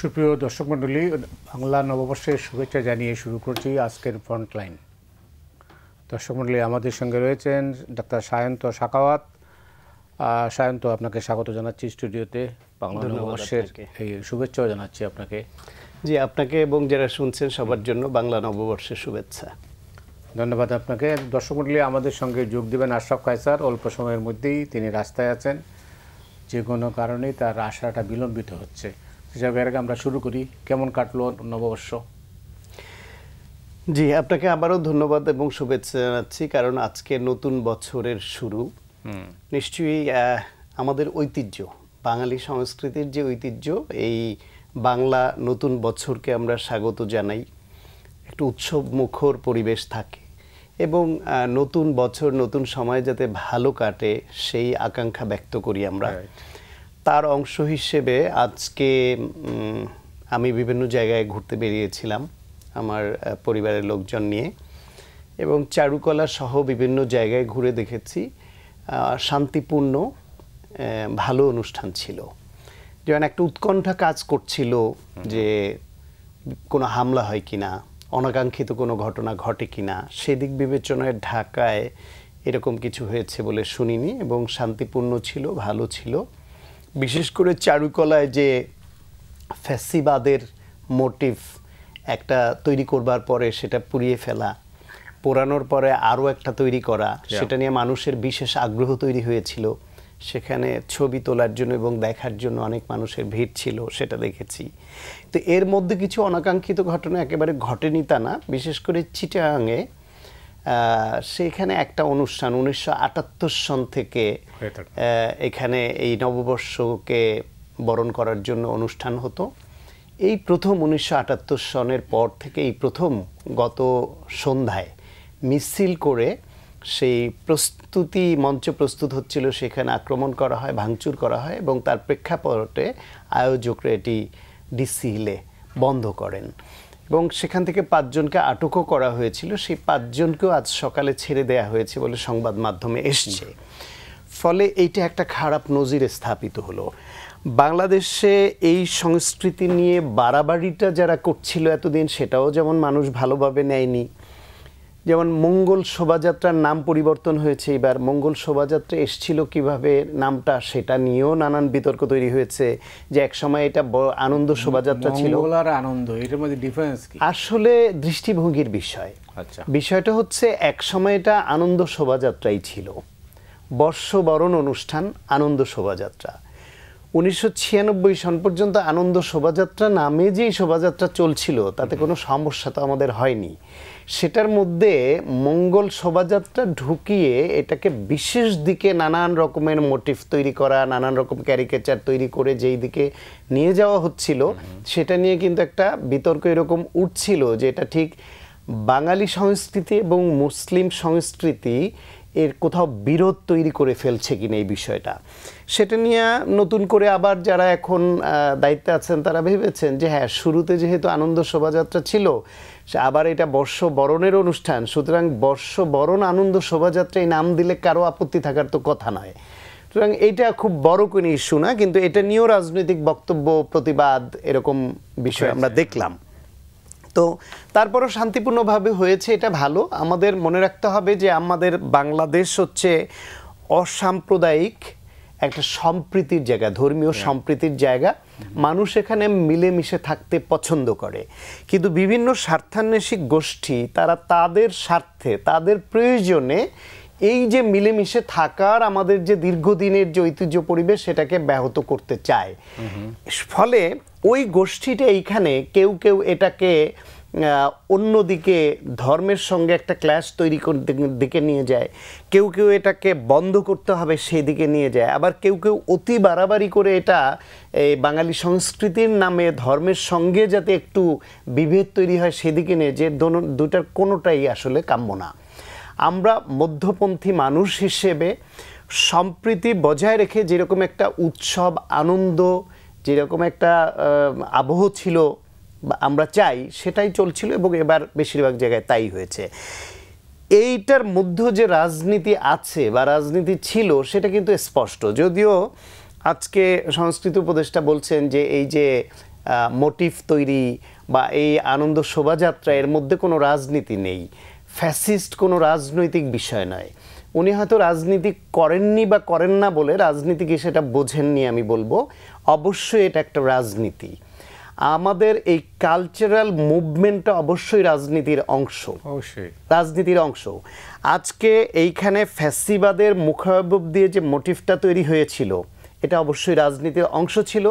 সুপ্রিয় দর্শক মণ্ডলী, বাংলা নববর্ষের শুভেচ্ছা জানিয়ে শুরু করছি আজকের ফ্রন্টলাইন। দর্শক মণ্ডলী, আমাদের সঙ্গে রয়েছেন ডাক্তার সায়ন্ত সাখাওয়াত। সায়ন্ত, আপনাকে স্বাগত জানাচ্ছি স্টুডিওতে। বাংলা নববর্ষের এই শুভেচ্ছাও জানাচ্ছি আপনাকে। জি, আপনাকে এবং যারা শুনছেন সবার জন্য বাংলা নববর্ষের শুভেচ্ছা। ধন্যবাদ আপনাকে। দর্শক মণ্ডলী, আমাদের সঙ্গে যোগ দেবেন আশরাফ কায়সার। অল্প সময়ের মধ্যেই তিনি রাস্তায় আছেন, যে কোনো কারণেই তার আসাটা বিলম্বিত হচ্ছে। হিসাবে এর আগে আমরা শুরু করি, কেমন কাটলো নববর্ষ? জি, আপনাকে আবারও ধন্যবাদ এবং শুভেচ্ছা জানাচ্ছি, কারণ আজকে নতুন বছরের শুরু। নিশ্চয়ই আমাদের ঐতিহ্য, বাঙালি সংস্কৃতির যে ঐতিহ্য, এই বাংলা নতুন বছরকে আমরা স্বাগত জানাই। একটু উৎসব মুখর পরিবেশ থাকে এবং নতুন বছর নতুন সময় যাতে ভালো কাটে সেই আকাঙ্ক্ষা ব্যক্ত করি আমরা। তার অংশ হিসেবে আজকে আমি বিভিন্ন জায়গায় ঘুরতে বেরিয়েছিলাম আমার পরিবারের লোকজন নিয়ে, এবং চারুকলা সহ বিভিন্ন জায়গায় ঘুরে দেখেছি শান্তিপূর্ণ ভালো অনুষ্ঠান ছিল। যেমন একটা উৎকণ্ঠা কাজ করছিল যে কোনো হামলা হয় কিনা, অনাকাঙ্ক্ষিত কোনো ঘটনা ঘটে কিনা, সেদিক বিবেচনায় ঢাকায় এরকম কিছু হয়েছে বলে শুনিনি এবং শান্তিপূর্ণ ছিল, ভালো ছিল। বিশেষ করে চারুকলায় যে ফ্যাসিবাদের মোটিভ একটা তৈরি করবার পরে সেটা পুড়িয়ে ফেলা, পোড়ানোর পরে আরও একটা তৈরি করা, সেটা নিয়ে মানুষের বিশেষ আগ্রহ তৈরি হয়েছিল। সেখানে ছবি তোলার জন্য এবং দেখার জন্য অনেক মানুষের ভিড় ছিল, সেটা দেখেছি। তো এর মধ্যে কিছু অনাকাঙ্ক্ষিত ঘটনা একেবারে ঘটেনি তা না। বিশেষ করে চিটাগাংয়ে সেখানে একটা অনুষ্ঠান 1978 সন থেকে এখানে এই নববর্ষকে বরণ করার জন্য অনুষ্ঠান হতো। এই প্রথম 1978 সনের পর থেকে এই প্রথম গত সন্ধ্যায় মিছিল করে সেই প্রস্তুতি মঞ্চ প্রস্তুত হচ্ছিল, সেখানে আক্রমণ করা হয়, ভাঙচুর করা হয় এবং তার প্রেক্ষাপটে আয়োজকরা এটি ডিসি হিলে বন্ধ করেন এবং সেখান থেকে 5 জনকে আটকও করা হয়েছিল। সেই 5 জনকেও আজ সকালে ছেড়ে দেয়া হয়েছে বলে সংবাদ মাধ্যমে এসছে। ফলে এইটা একটা খারাপ নজির স্থাপিত হলো। বাংলাদেশে এই সংস্কৃতি নিয়ে বাড়াবাড়িটা যারা করছিল এতদিন, সেটাও যেমন মানুষ ভালোভাবে নেয়নি। যেমন মঙ্গল শোভাযাত্রার নাম পরিবর্তন হয়েছে, এবার মঙ্গল শোভাযাত্রা এসছিল কিভাবে নামটা, সেটা নিয়েও নানান বিতর্ক তৈরি হয়েছে। যে এক সময় এটা আনন্দ শোভাযাত্রা ছিল। মঙ্গল আর আনন্দ, এটার মধ্যে ডিফারেন্স কি? আসলে দৃষ্টিভঙ্গির বিষয়। আচ্ছা, বিষয়টা হচ্ছে এক সময় এটা আনন্দ শোভাযাত্রাই ছিল, বর্ষবরণ অনুষ্ঠান আনন্দ শোভাযাত্রা। 1996 সন পর্যন্ত আনন্দ শোভাযাত্রা নামে যেই শোভাযাত্রা চলছিল তাতে কোনো সমস্যা তো আমাদের হয়নি। সেটার মধ্যে মঙ্গল শোভাযাত্রা ঢুকিয়ে এটাকে বিশেষ দিকে নানান রকমের মোটিভ তৈরি করা, নানান রকম ক্যারিকেচার তৈরি করে যেই দিকে নিয়ে যাওয়া হচ্ছিল, সেটা নিয়ে কিন্তু একটা বিতর্ক এরকম উঠছিল যে এটা ঠিক বাঙালি সংস্কৃতি এবং মুসলিম সংস্কৃতি এর কোথাও বিরোধ তৈরি করে ফেলছে কিনা এই বিষয়টা। সেটা নিয়ে নতুন করে আবার যারা এখন দায়িত্বে আছেন তারা ভেবেছেন যে হ্যাঁ, শুরুতে যেহেতু আনন্দ শোভাযাত্রা ছিল, আবার এটা বর্ষবরণের অনুষ্ঠান, সুতরাং বর্ষবরণ আনন্দ শোভাযাত্রা এই নাম দিলে কারো আপত্তি থাকার তো কথা নয়। সুতরাং এইটা খুব বড় কোনো ইস্যু না, কিন্তু এটা নিয়েও রাজনৈতিক বক্তব্য, প্রতিবাদ, এরকম বিষয় আমরা দেখলাম। তো তারপরও শান্তিপূর্ণভাবে হয়েছে, এটা ভালো। আমাদের মনে রাখতে হবে যে আমাদের বাংলাদেশ হচ্ছে অসাম্প্রদায়িক একটা সম্প্রীতির জায়গা, ধর্মীয় সম্প্রীতির জায়গা। মানুষ এখানে মিলেমিশে থাকতে পছন্দ করে, কিন্তু বিভিন্ন স্বার্থান্বেষী গোষ্ঠী তারা তাদের স্বার্থে, তাদের প্রয়োজনে এই যে মিলেমিশে থাকার আমাদের যে দীর্ঘদিনের যে ঐতিহ্য পরিবেশ, সেটাকে ব্যাহত করতে চায়। ফলে ওই গোষ্ঠীটা এইখানে কেউ কেউ এটাকে অন্যদিকে ধর্মের সঙ্গে একটা ক্ল্যাশ তৈরি দিকে নিয়ে যায়, কেউ কেউ এটাকে বন্ধ করতে হবে সেই দিকে নিয়ে যায়, আবার কেউ কেউ অতি বাড়াবাড়ি করে এটা বাঙালি সংস্কৃতির নামে ধর্মের সঙ্গে যাতে একটু বিভেদ তৈরি হয় সেদিকে নিয়ে, যে দুটার কোনোটাই আসলে কাম্য না। আমরা মধ্যপন্থী মানুষ হিসেবে সম্প্রীতি বজায় রেখে যেরকম একটা উৎসব আনন্দ, যেরকম একটা আবহ ছিল আমরা চাই, সেটাই চলছিল এবং এবার বেশিরভাগ জায়গায় তাই হয়েছে। এইটার মধ্যে যে রাজনীতি আছে বা রাজনীতি ছিল সেটা কিন্তু স্পষ্ট। যদিও আজকে সংস্কৃতি উপদেষ্টা বলছেন যে এই যে মোটিভ তৈরি বা এই আনন্দ শোভাযাত্রা, এর মধ্যে কোনো রাজনীতি নেই, ফ্যাসিস্ট কোনো রাজনৈতিক বিষয় নয়। উনি হয়তো রাজনীতি করেননি বা করেন না বলে রাজনীতি কি সেটা বোঝেননি আমি বলবো। অবশ্যই এটা একটা রাজনীতি। আমাদের এই কালচারাল মুভমেন্টটা অবশ্যই রাজনীতির অংশ, অবশ্যই রাজনীতির অংশ। আজকে এইখানে ফ্যাসিবাদের মুখাবয়ব দিয়ে যে মোটিভটা তৈরি হয়েছিল, এটা অবশ্যই রাজনীতির অংশ ছিল।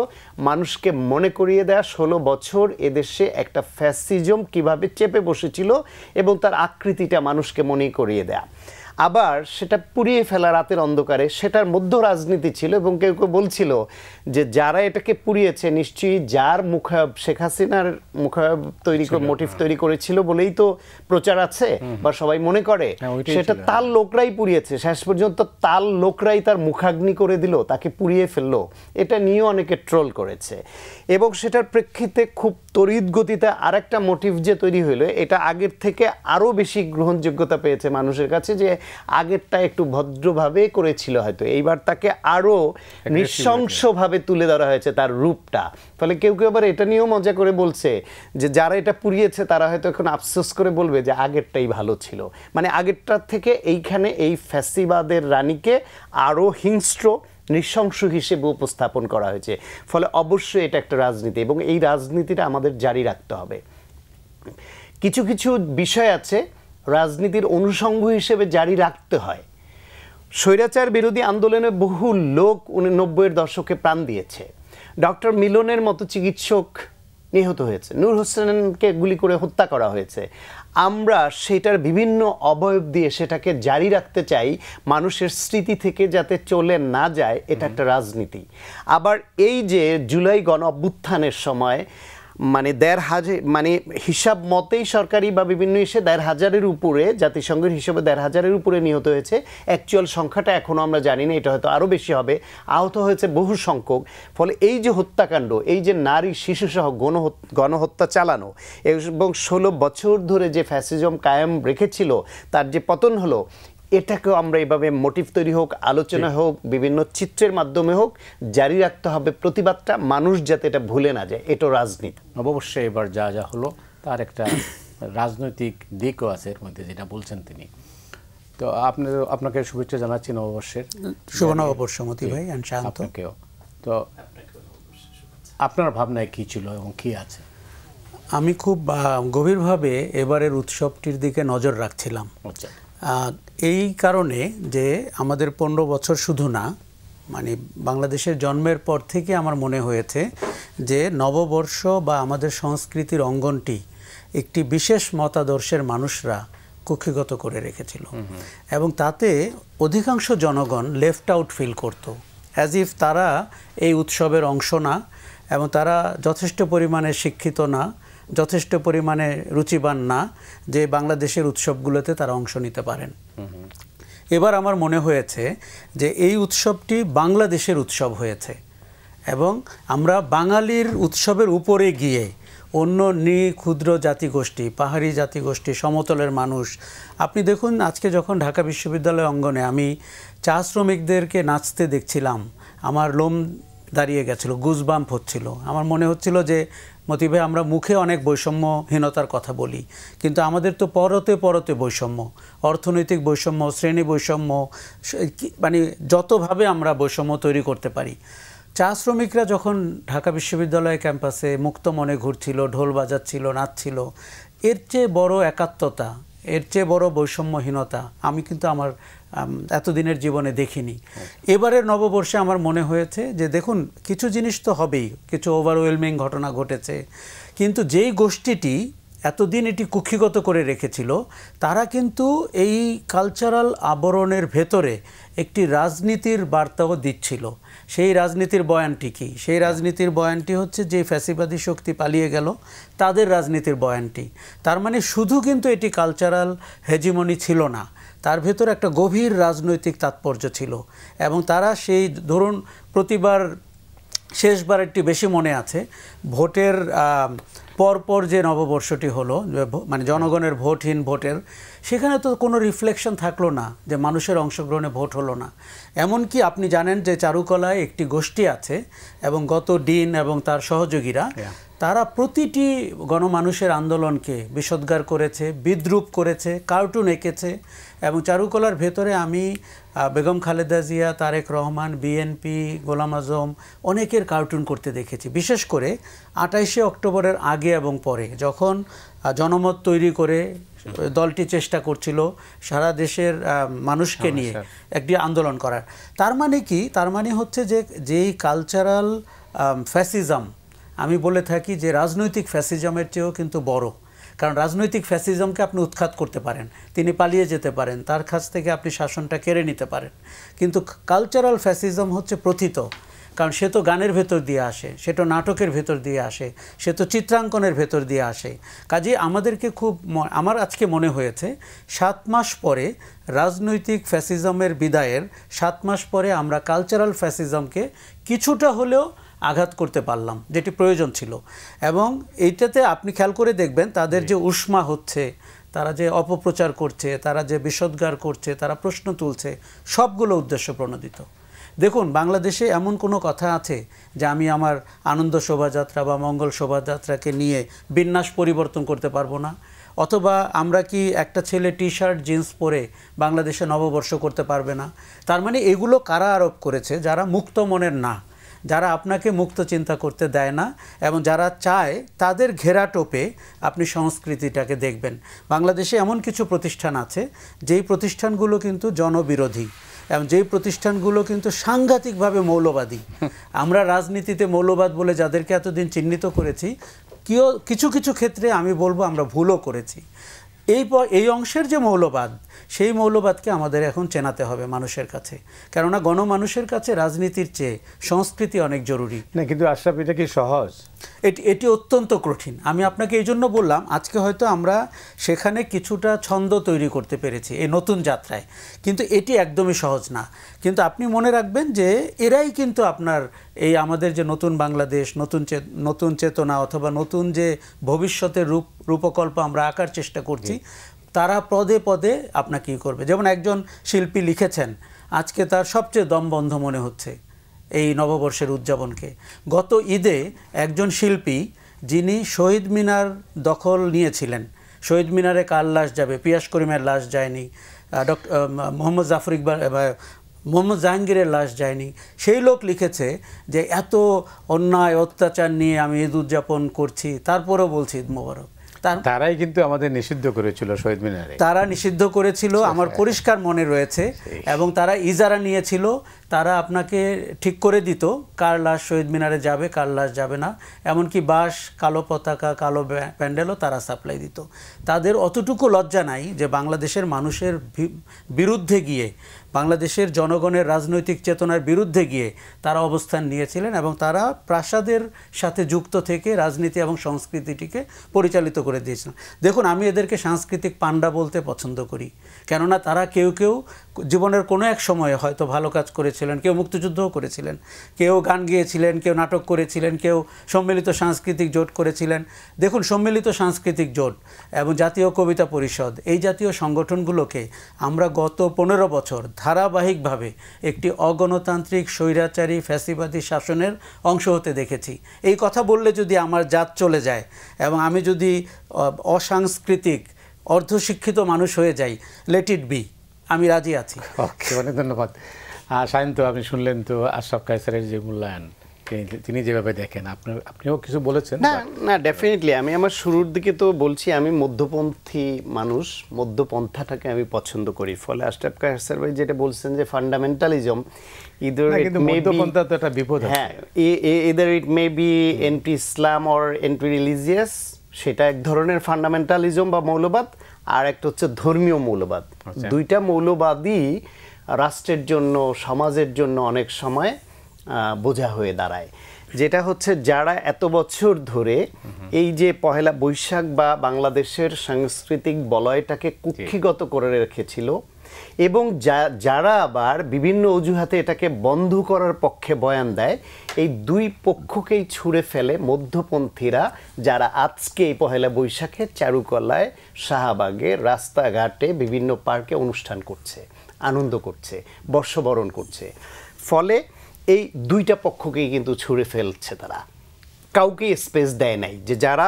মানুষকে মনে করিয়ে দেয়া 16 বছর এদেশে একটা ফ্যাসিজম কিভাবে চেপে বসেছিল এবং তার আকৃতিটা মানুষকে মনে করিয়ে দেয়া। আবার সেটা পুড়িয়ে ফেলা রাতের অন্ধকারে, সেটার মধ্যে রাজনীতি ছিল। এবং কেউ কেউ বলছিল যে যারা এটাকে পুড়িয়েছে নিশ্চয়ই যার মুখায়ব, শেখ হাসিনার মুখায়ব তৈরি করে, মোটিভ তৈরি করেছিল বলেই তো প্রচার আছে বা সবাই মনে করে। সেটা তার লোকরাই পুড়িয়েছে, শেষ পর্যন্ত তার লোকরাই তার মুখাগ্নি করে দিল, তাকে পুড়িয়ে ফেললো। এটা নিয়েও অনেকে ট্রোল করেছে। এবং সেটার প্রেক্ষিতে খুব তড়িৎ গতিতে আরেকটা মোটিভ যে তৈরি হলো, এটা আগের থেকে আরও বেশি গ্রহণযোগ্যতা পেয়েছে মানুষের কাছে, যে আগেরটা একটু ভদ্রভাবে করেছিল, হয়তো এইবার তাকে আরো নৃশংসভাবে তুলে ধরা হয়েছে তার রূপটা। ফলে কেউ কেউ আবার এটা নিয়েও মজা করে বলছে যে যারা এটা পুড়িয়েছে তারা হয়তো এখন আফসোস করে বলবে যে আগেরটাই ভালো ছিল। মানে আগেরটার থেকে এইখানে এই ফ্যাসিবাদের রানীকে আরো হিংস্র, নৃশংস হিসেবে উপস্থাপন করা হয়েছে। ফলে অবশ্যই এটা একটা রাজনীতি এবং এই রাজনীতিটা আমাদের জারি রাখতে হবে। কিছু কিছু বিষয় আছে রাজনীতির অনুষঙ্গ হিসেবে জারি রাখতে হয়। স্বৈরাচার বিরোধী আন্দোলনে বহু লোক 90-এর দশকে প্রাণ দিয়েছে। ডক্টর মিলনের মতো চিকিৎসক নিহত হয়েছে, নূর হোসেনকে গুলি করে হত্যা করা হয়েছে। আমরা সেটার বিভিন্ন অবয়ব দিয়ে সেটাকে জারি রাখতে চাই, মানুষের স্মৃতি থেকে যাতে চলে না যায়। এটা একটা রাজনীতি। আবার এই যে জুলাই গণ অভ্যুত্থানের সময় মানে 1,500, মানে হিসাব মতেই সরকারি বা বিভিন্ন এসে 1,500-এর উপরে, জাতিসংঘের হিসাবে 1,500-এর উপরে নিহত হয়েছে। অ্যাকচুয়াল সংখ্যাটা এখনও আমরা জানি না, এটা হয়তো আরও বেশি হবে। আহত হয়েছে বহু সংখ্যক। ফলে এই যে হত্যাকাণ্ড, এই যে নারী শিশুসহ গণহত্যা চালানো এবং 16 বছর ধরে যে ফ্যাসিজম কায়েম রেখেছিল, তার যে পতন হলো, এটাকেও আমরা এইভাবে মোটিভ তৈরি হোক, আলোচনা হোক, বিভিন্ন চিত্রের মাধ্যমে হোক, জারি রাখতে হবে প্রতিবাদটা, মানুষ যাতে এটা ভুলে না যায়। এটা রাজনীতি। অবশ্যই এবার যা যা হলো তার একটা রাজনৈতিক দিকও আছে এর মধ্যে, যেটা বলছেন তিনি। তো আপনাকে শুভেচ্ছা জানাচ্ছি নববর্ষের। শুভ নববর্ষ মতি ভাই, শান্ত। আপনাকেও। তো আপনার ভাবনায় কি ছিল এবং কি আছে? আমি খুব গভীরভাবে এবারের উৎসবটির দিকে নজর রাখছিলাম। আচ্ছা। এই কারণে যে আমাদের 15 বছর শুধু না, মানে বাংলাদেশের জন্মের পর থেকে আমার মনে হয়েছে যে নববর্ষ বা আমাদের সংস্কৃতির অঙ্গনটি একটি বিশেষ মতাদর্শের মানুষরা কক্ষিগত করে রেখেছিল এবং তাতে অধিকাংশ জনগণ লেফট আউট ফিল করত, অ্যাজ ইফ তারা এই উৎসবের অংশ না এবং তারা যথেষ্ট পরিমাণে শিক্ষিত না, যথেষ্ট পরিমাণে রুচিবান না যে বাংলাদেশের উৎসবগুলোতে তারা অংশ নিতে পারেন। এবার আমার মনে হয়েছে যে এই উৎসবটি বাংলাদেশের উৎসব হয়েছে এবং আমরা বাঙালির উৎসবের উপরে গিয়ে অন্য ক্ষুদ্র জাতিগোষ্ঠী, পাহাড়ি জাতিগোষ্ঠী, সমতলের মানুষ, আপনি দেখুন আজকে যখন ঢাকা বিশ্ববিদ্যালয় অঙ্গনে আমি চা শ্রমিকদেরকে নাচতে দেখছিলাম, আমার লোম দাঁড়িয়ে গেছিল, গুজবাম্প হচ্ছিল। আমার মনে হচ্ছিল যে মতি ভাই, আমরা মুখে অনেক বৈষম্যহীনতার কথা বলি, কিন্তু আমাদের তো পরতে পরতে বৈষম্য, অর্থনৈতিক বৈষম্য, শ্রেণী বৈষম্য, মানে যতভাবে আমরা বৈষম্য তৈরি করতে পারি। চা শ্রমিকরা যখন ঢাকা বিশ্ববিদ্যালয় ক্যাম্পাসে মুক্ত মনে ঘুরছিল, ঢোল বাজাচ্ছিল, নাচছিল, এর চেয়ে বড় একাত্মতা, এর চেয়ে বড় বৈষম্যহীনতা আমি কিন্তু আমার এতদিনের জীবনে দেখিনি। এবারের নববর্ষে আমার মনে হয়েছে যে দেখুন, কিছু জিনিস তো হবেই, কিছু ওভারওয়েলমিং ঘটনা ঘটেছে, কিন্তু যেই গোষ্ঠীটি এতদিন এটি কুক্ষিগত করে রেখেছিল, তারা কিন্তু এই কালচারাল আবরণের ভেতরে একটি রাজনীতির বার্তাও দিচ্ছিল। সেই রাজনীতির বয়ানটি কি? সেই রাজনীতির বয়ানটি হচ্ছে যে ফ্যাসিবাদী শক্তি পালিয়ে গেল, তাদের রাজনীতির বয়ানটি। তার মানে শুধু কিন্তু এটি কালচারাল হেজিমনি ছিল না, তার ভেতর একটা গভীর রাজনৈতিক তাৎপর্য ছিল। এবং তারা সেই ধরুন প্রতিবার, শেষবার একটি বেশি মনে আছে, ভোটের পরপর যে নববর্ষটি হলো, মানে জনগণের ভোটহীন ভোটের, সেখানে তো কোনো রিফ্লেকশন থাকলো না যে মানুষের অংশগ্রহণে ভোট হলো না। এমনকি আপনি জানেন যে চারুকলায় একটি গোষ্ঠী আছে এবং গত ডিন এবং তার সহযোগীরা তারা প্রতিটি গণমানুষের আন্দোলনকে বিষোদ্গার করেছে, বিদ্রূপ করেছে, কার্টুন এঁকেছে। এবং চারুকলার ভেতরে আমি বেগম খালেদা জিয়া, তারেক রহমান, বিএনপি, গোলাম আজম অনেকের কার্টুন করতে দেখেছি। বিশেষ করে 28শে অক্টোবরের আগে এবং পরে যখন জনমত তৈরি করে দলটি চেষ্টা করছিল সারা দেশের মানুষকে নিয়ে একটি আন্দোলন করার। তার মানে কি? তার মানে হচ্ছে যে যেই কালচারাল ফ্যাসিজম, আমি বলে থাকি যে রাজনৈতিক ফ্যাসিজমের চেয়েও কিন্তু বড়। কারণ রাজনৈতিক ফ্যাসিজমকে আপনি উৎখাত করতে পারেন, তিনি পালিয়ে যেতে পারেন, তার কাছ থেকে আপনি শাসনটা কেড়ে নিতে পারেন। কিন্তু কালচারাল ফ্যাসিজম হচ্ছে প্রথিত, কারণ সে তো গানের ভেতর দিয়ে আসে, সে তো নাটকের ভেতর দিয়ে আসে, সে তো চিত্রাঙ্কনের ভেতর দিয়ে আসে। কাজেই আমাদেরকে আমার আজকে মনে হয়েছে 7 মাস পরে রাজনৈতিক ফ্যাসিজমের বিদায়ের 7 মাস পরে আমরা কালচারাল ফ্যাসিজমকে কিছুটা হলেও আঘাত করতে পারলাম, যেটি প্রয়োজন ছিল। এবং এইটাতে আপনি খেয়াল করে দেখবেন তাদের যে উষ্মা হচ্ছে, তারা যে অপপ্রচার করছে, তারা যে বিষোদ্গার করছে, তারা প্রশ্ন তুলছে, সবগুলো উদ্দেশ্য প্রণোদিত। দেখুন, বাংলাদেশে এমন কোনো কথা আছে যে আমি আমার আনন্দ শোভাযাত্রা বা মঙ্গল শোভাযাত্রাকে নিয়ে বিন্যাস পরিবর্তন করতে পারবো না? অথবা আমরা কি একটা ছেলে টি শার্ট জিন্স পরে বাংলাদেশে নববর্ষ করতে পারবে না? তার মানে এগুলো কারা আরোপ করেছে? যারা মুক্ত মনের না, যারা আপনাকে মুক্ত চিন্তা করতে দেয় না, এবং যারা চায় তাদের ঘেরা টোপে আপনি সংস্কৃতিটাকে দেখবেন। বাংলাদেশে এমন কিছু প্রতিষ্ঠান আছে যেই প্রতিষ্ঠানগুলো কিন্তু জনবিরোধী, এবং যেই প্রতিষ্ঠানগুলো কিন্তু সাংঘাতিকভাবে মৌলবাদী। আমরা রাজনীতিতে মৌলবাদ বলে যাদেরকে এতদিন চিহ্নিত করেছি, কিছু কিছু ক্ষেত্রে আমি বলবো আমরা ভুলও করেছি। এই অংশের যে মৌলবাদ, সেই মৌলবাদকে আমাদের এখন চেনাতে হবে মানুষের কাছে। কেননা গণমানুষের কাছে রাজনীতির চেয়ে সংস্কৃতি অনেক জরুরি। না, কিন্তু আশরাফ, এটা কি সহজ? এটি অত্যন্ত কঠিন। আমি আপনাকে এই জন্য বললাম, আজকে হয়তো আমরা সেখানে কিছুটা ছন্দ তৈরি করতে পেরেছি এই নতুন যাত্রায়, কিন্তু এটি একদমই সহজ না। কিন্তু আপনি মনে রাখবেন যে এরাই কিন্তু আপনার এই আমাদের যে নতুন বাংলাদেশ, নতুন চেতনা অথবা নতুন যে ভবিষ্যতের রূপকল্প আমরা আঁকার চেষ্টা করছি, তারা পদে পদে আপনাকে কী করবে। যেমন একজন শিল্পী লিখেছেন, আজকে তার সবচেয়ে দমবন্ধ মনে হচ্ছে এই নববর্ষের উদযাপনকে। গত ঈদে একজন শিল্পী, যিনি শহীদ মিনার দখল নিয়েছিলেন, শহীদ মিনারে কার লাশ যাবে? পিয়াস করিমের লাশ যায়নি, মোহাম্মদ জাফর ইকবাল, মোহাম্মদ জাহাঙ্গীরের লাশ যায়নি। সেই লোক লিখেছে যে এত অন্যায় অত্যাচার নিয়ে আমি ঈদ উদযাপন করছি, তারপরেও বলছি ঈদ মোবারক। তারাই কিন্তু আমাদের নিষিদ্ধ করেছিল শহীদ মিনারে, তারা নিষিদ্ধ করেছিল, আমার পরিষ্কার মনে রয়েছে। এবং তারা ইজারা নিয়েছিল, তারা আপনাকে ঠিক করে দিত কার লাশ শহীদ মিনারে যাবে, কার লাশ যাবে না। এমনকি বাঁশ, কালো পতাকা, কালো প্যান্ডেলও তারা সাপ্লাই দিত। তাদের অতটুকু লজ্জা নাই যে বাংলাদেশের মানুষের বিরুদ্ধে গিয়ে, বাংলাদেশের জনগণের রাজনৈতিক চেতনার বিরুদ্ধে গিয়ে তারা অবস্থান নিয়েছিলেন, এবং তারা প্রাসাদের সাথে যুক্ত থেকে রাজনীতি এবং সংস্কৃতিটিকে পরিচালিত করে দিয়েছিলেন। দেখুন, আমি এদেরকে সাংস্কৃতিক পান্ডা বলতে পছন্দ করি, কেননা তারা কেউ কেউ জীবনের কোনো এক সময়ে হয়তো ভালো কাজ করেছিলেন, কেউ মুক্তিযুদ্ধও করেছিলেন, কেউ গান গেয়েছিলেন, কেউ নাটক করেছিলেন, কেউ সম্মিলিত সাংস্কৃতিক জোট করেছিলেন। দেখুন, সম্মিলিত সাংস্কৃতিক জোট এবং জাতীয় কবিতা পরিষদ, এই জাতীয় সংগঠনগুলোকে আমরা গত 15 বছর ধারাবাহিকভাবে একটি অগণতান্ত্রিক স্বৈরাচারী ফ্যাসিবাদী শাসনের অংশ হতে দেখেছি। এই কথা বললে যদি আমার জাত চলে যায় এবং আমি যদি অসাংস্কৃতিক অর্ধশিক্ষিত মানুষ হয়ে যাই, লেট ইট বি, আমি রাজি আছি। ওকে, অনেক ধন্যবাদ। সায়ন্ত, আপনি শুনলেন তো আশরাফ কায়সারের যে মূল্যায়ন, তিনি যেভাবে দেখেন, আপনিও কিছু বলেছেন। না, ডেফিনেটলি আমি আমার শুরুর দিকে তো বলছি আমি মধ্যপন্থী মানুষ, মধ্যপন্থাটাকে আমি পছন্দ করি। ফলে আশরাফ কায়সার ভাই যেটা বলছেন যে fundamentalism, either it may be anti-Islam or anti-religious, সেটা এক ধরনের ফান্ডামেন্টালিজম বা মৌলবাদ, আর একটা হচ্ছে ধর্মীয় মৌলবাদ। দুইটা মৌলবাদই রাষ্ট্রের জন্য, সমাজের জন্য অনেক সময় বোঝা হয়ে দাঁড়ায়। যেটা হচ্ছে যারা এত বছর ধরে এই যে পহেলা বৈশাখ বা বাংলাদেশের সাংস্কৃতিক বলয়টাকে কুক্ষিগত করে রেখেছিল, এবং যারা আবার বিভিন্ন অজুহাতে এটাকে বন্ধ করার পক্ষে বয়ান দেয়, এই দুই পক্ষকেই ছুঁড়ে ফেলে মধ্যপন্থীরা, যারা আজকে এই পহেলা বৈশাখে চারুকলায়, শাহবাগে, রাস্তাঘাটে, বিভিন্ন পার্কে অনুষ্ঠান করছে, আনন্দ করছে, বর্ষবরণ করছে। ফলে এই দুইটা পক্ষকেই কিন্তু ছুঁড়ে ফেলছে তারা। কাউকে স্পেস দেয় নাই, যে যারা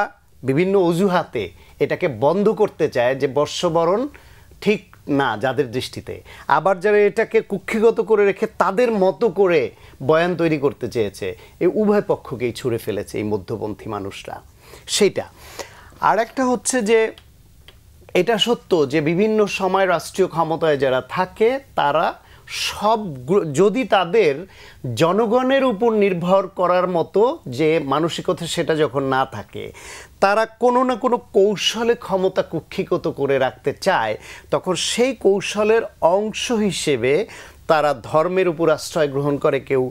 বিভিন্ন অজুহাতে এটাকে বন্ধ করতে চায়, যে বর্ষবরণ ঠিক না যাদের দৃষ্টিতে, আবার যারা এটাকে কুক্ষিগত করে রেখে তাদের মতো করে বয়ান তৈরি করতে চেয়েছে, এই উভয় পক্ষকেই ছুঁড়ে ফেলেছে এই মধ্যপন্থী মানুষরা। সেটা আর একটা হচ্ছে যে এটা সত্য যে বিভিন্ন সময় রাষ্ট্রীয় ক্ষমতায় যারা থাকে তারা সব, যদি তাদের জনগণের উপর নির্ভর করার মতো যে মানসিকতা সেটা যখন না থাকে, তারা কোনো না কোনো কৌশলে ক্ষমতা কুক্ষিগত করে রাখতে চায়, তখন সেই কৌশলের অংশ হিসেবে তারা ধর্মের উপর আশ্রয় গ্রহণ করে, কেউ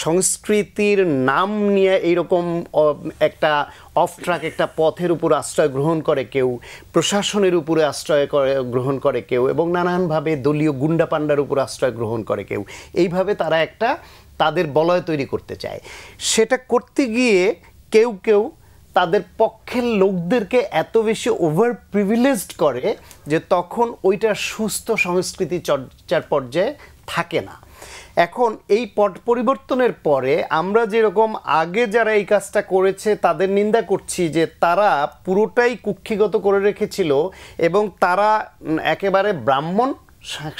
সংস্কৃতির নাম নিয়ে এইরকম একটা অফ ট্র্যাক একটা পথের উপর আশ্রয় গ্রহণ করে, কেউ প্রশাসনের উপরে আশ্রয় গ্রহণ করে কেউ, এবং নানানভাবে দলীয় গুন্ডা পান্ডার উপর আশ্রয় গ্রহণ করে কেউ। এইভাবে তারা একটা তাদের বলয় তৈরি করতে চায়। সেটা করতে গিয়ে কেউ কেউ তাদের পক্ষের লোকদেরকে এত বেশি ওভার প্রিভিলেজড করে যে তখন ওইটা সুস্থ সংস্কৃতি চর্চার পর্যায়ে থাকে না। এখন এই পট পরিবর্তনের পরে আমরা যেরকম আগে যারা এই কাজটা করেছে তাদের নিন্দা করছি যে তারা পুরোটাই কুক্ষিগত করে রেখেছিল এবং তারা একেবারে ব্রাহ্মণ,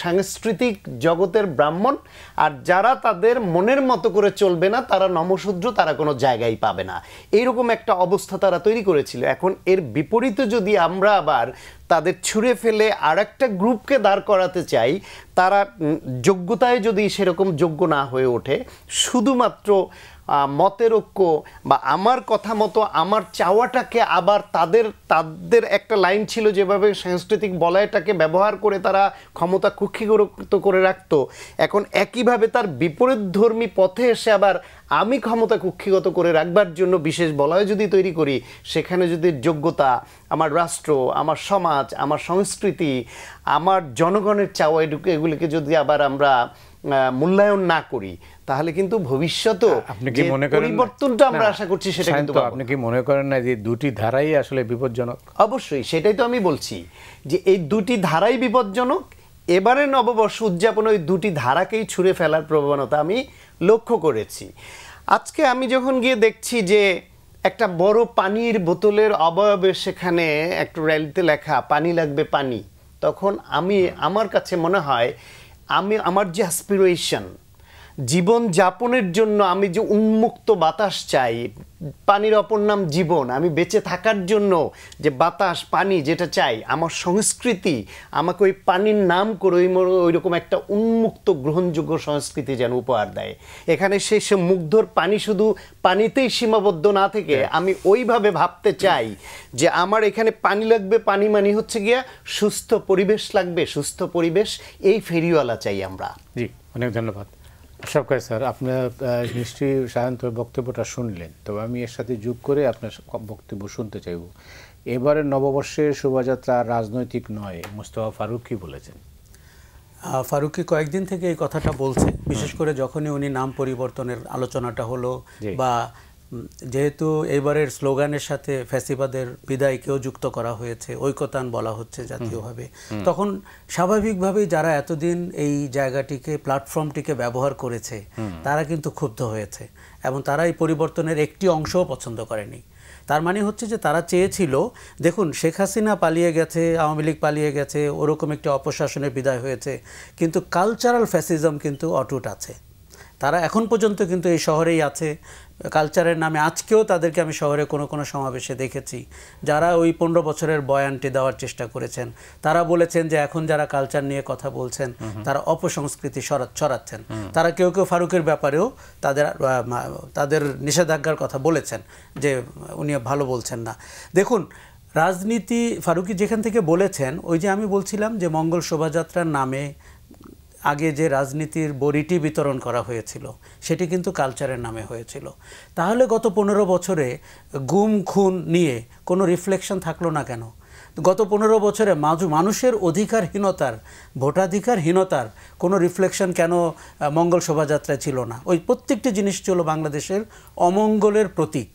সাংস্কৃতিক জগতের ব্রাহ্মণ, আর যারা তাদের মনের মতো করে চলবে না তারা নমশূদ্র, তারা কোনো জায়গায় পাবে না, এইরকম একটা অবস্থা তারা তৈরি করেছিল। এখন এর বিপরীতে যদি আমরা আবার তাদের ছুঁড়ে ফেলে আর একটা গ্রুপকে দাঁড় করাতে চাই, তারা যোগ্যতায় যদি সেরকম যোগ্য না হয়ে ওঠে, শুধুমাত্র মতের ঐক্য বা আমার কথা মতো আমার চাওয়াটাকে আবার তাদের একটা লাইন ছিল যেভাবে সাংস্কৃতিক বলয়টাকে ব্যবহার করে তারা ক্ষমতা কুক্ষিগত করে রাখতো, এখন একইভাবে তার বিপরীতধর্মী পথে এসে আবার আমি ক্ষমতা কুক্ষিগত করে রাখবার জন্য বিশেষ বলয় যদি তৈরি করি, সেখানে যদি যোগ্যতা, আমার রাষ্ট্র, আমার সমাজ, আমার সংস্কৃতি, আমার জনগণের চাওয়া এগুলিকে যদি আবার আমরা মূল্যায়ন না করি, তাহলে কিন্তু ভবিষ্যতেও পরিবর্তনটা আমরা আশা করছি সেটা কিন্তু আপনি কি মনে করেন না যে দুটি ধারাই আসলে বিপজ্জনক? অবশ্যই, সেটাই তো আমি বলছি যে এই দুটি ধারাই বিপজ্জনক। এবারে নববর্ষ উদযাপন ওই দুটি ধারাকেই ছুঁড়ে ফেলার প্রবণতা আমি লক্ষ্য করেছি। আজকে আমি যখন গিয়ে দেখছি যে একটা বড় পানির বোতলের অবয়বে সেখানে একটা র্যালিতে লেখা পানি লাগবে পানি, তখন আমার কাছে মনে হয় আমার যে অ্যাসপিরেশন, জীবন যাপনের জন্য আমি যে উন্মুক্ত বাতাস চাই, পানির অপর নাম জীবন, আমি বেঁচে থাকার জন্য যে বাতাস পানি যেটা চাই, আমার সংস্কৃতি আমাকে ওই পানির নাম করে ওই রকম একটা উন্মুক্ত গ্রহণযোগ্য সংস্কৃতি যেন উপহার দেয়। এখানে সেই মুগ্ধর পানি শুধু পানিতেই সীমাবদ্ধ না থেকে আমি ওইভাবে ভাবতে চাই যে আমার এখানে পানি লাগবে, পানি মানে হচ্ছে গিয়া সুস্থ পরিবেশ লাগবে, সুস্থ পরিবেশ, এই ফেরিওয়ালা চাই আমরা। জি, অনেক ধন্যবাদ। আশরাফ কায়েস স্যার, আপনার নিশ্চয়ই সায়ন্তর বক্তব্যটা শুনলেন, তবে আমি এর সাথে যোগ করে আপনার বক্তব্য শুনতে চাইব। এবারের নববর্ষের শোভাযাত্রা রাজনৈতিক নয়, মোস্তফা ফারুক কি বলেছেন? ফারুকি কয়েকদিন থেকে এই কথাটা বলছে, বিশেষ করে যখনই উনি নাম পরিবর্তনের আলোচনাটা হলো, বা যেহেতু এবারের স্লোগানের সাথে ফ্যাসিবাদের বিদায়কেও যুক্ত করা হয়েছে, ঐকতান বলা হচ্ছে জাতীয়ভাবে, তখন স্বাভাবিকভাবেই যারা এতদিন এই জায়গাটিকে, প্ল্যাটফর্মটিকে ব্যবহার করেছে তারা কিন্তু ক্ষুব্ধ হয়েছে এবং তারা এই পরিবর্তনের একটি অংশও পছন্দ করেনি। তার মানে হচ্ছে যে তারা চেয়েছিল, দেখুন শেখ হাসিনা পালিয়ে গেছে, আওয়ামী লীগ পালিয়ে গেছে, ওরকম একটি অপশাসনের বিদায় হয়েছে, কিন্তু কালচারাল ফ্যাসিজম কিন্তু অটুট আছে। তারা এখন পর্যন্ত কিন্তু এই শহরেই আছে কালচারের নামে। আজকেও তাদেরকে আমি শহরে কোনো কোনো সমাবেশে দেখেছি যারা ওই 15 বছরের বয়ানটি দেওয়ার চেষ্টা করেছেন। তারা বলেছেন যে এখন যারা কালচার নিয়ে কথা বলছেন তারা অপসংস্কৃতি ছড়াচ্ছেন। তারা কেউ কেউ ফারুকের ব্যাপারেও তাদের নিষেধাজ্ঞার কথা বলেছেন যে উনি ভালো বলছেন না। দেখুন রাজনীতি, ফারুকি যেখান থেকে বলেছেন, ওই যে আমি বলছিলাম যে মঙ্গল শোভাযাত্রার নামে আগে যে রাজনীতির বড়িটি বিতরণ করা হয়েছিল সেটি কিন্তু কালচারের নামে হয়েছিল। তাহলে গত 15 বছরে গুম খুন নিয়ে কোনো রিফ্লেকশন থাকলো না কেন? গত 15 বছরে মানুষের অধিকারহীনতার, ভোটাধিকারহীনতার কোনো রিফ্লেকশন কেন মঙ্গল শোভাযাত্রায় ছিল না? ওই প্রত্যেকটি জিনিস ছিল বাংলাদেশের অমঙ্গলের প্রতীক।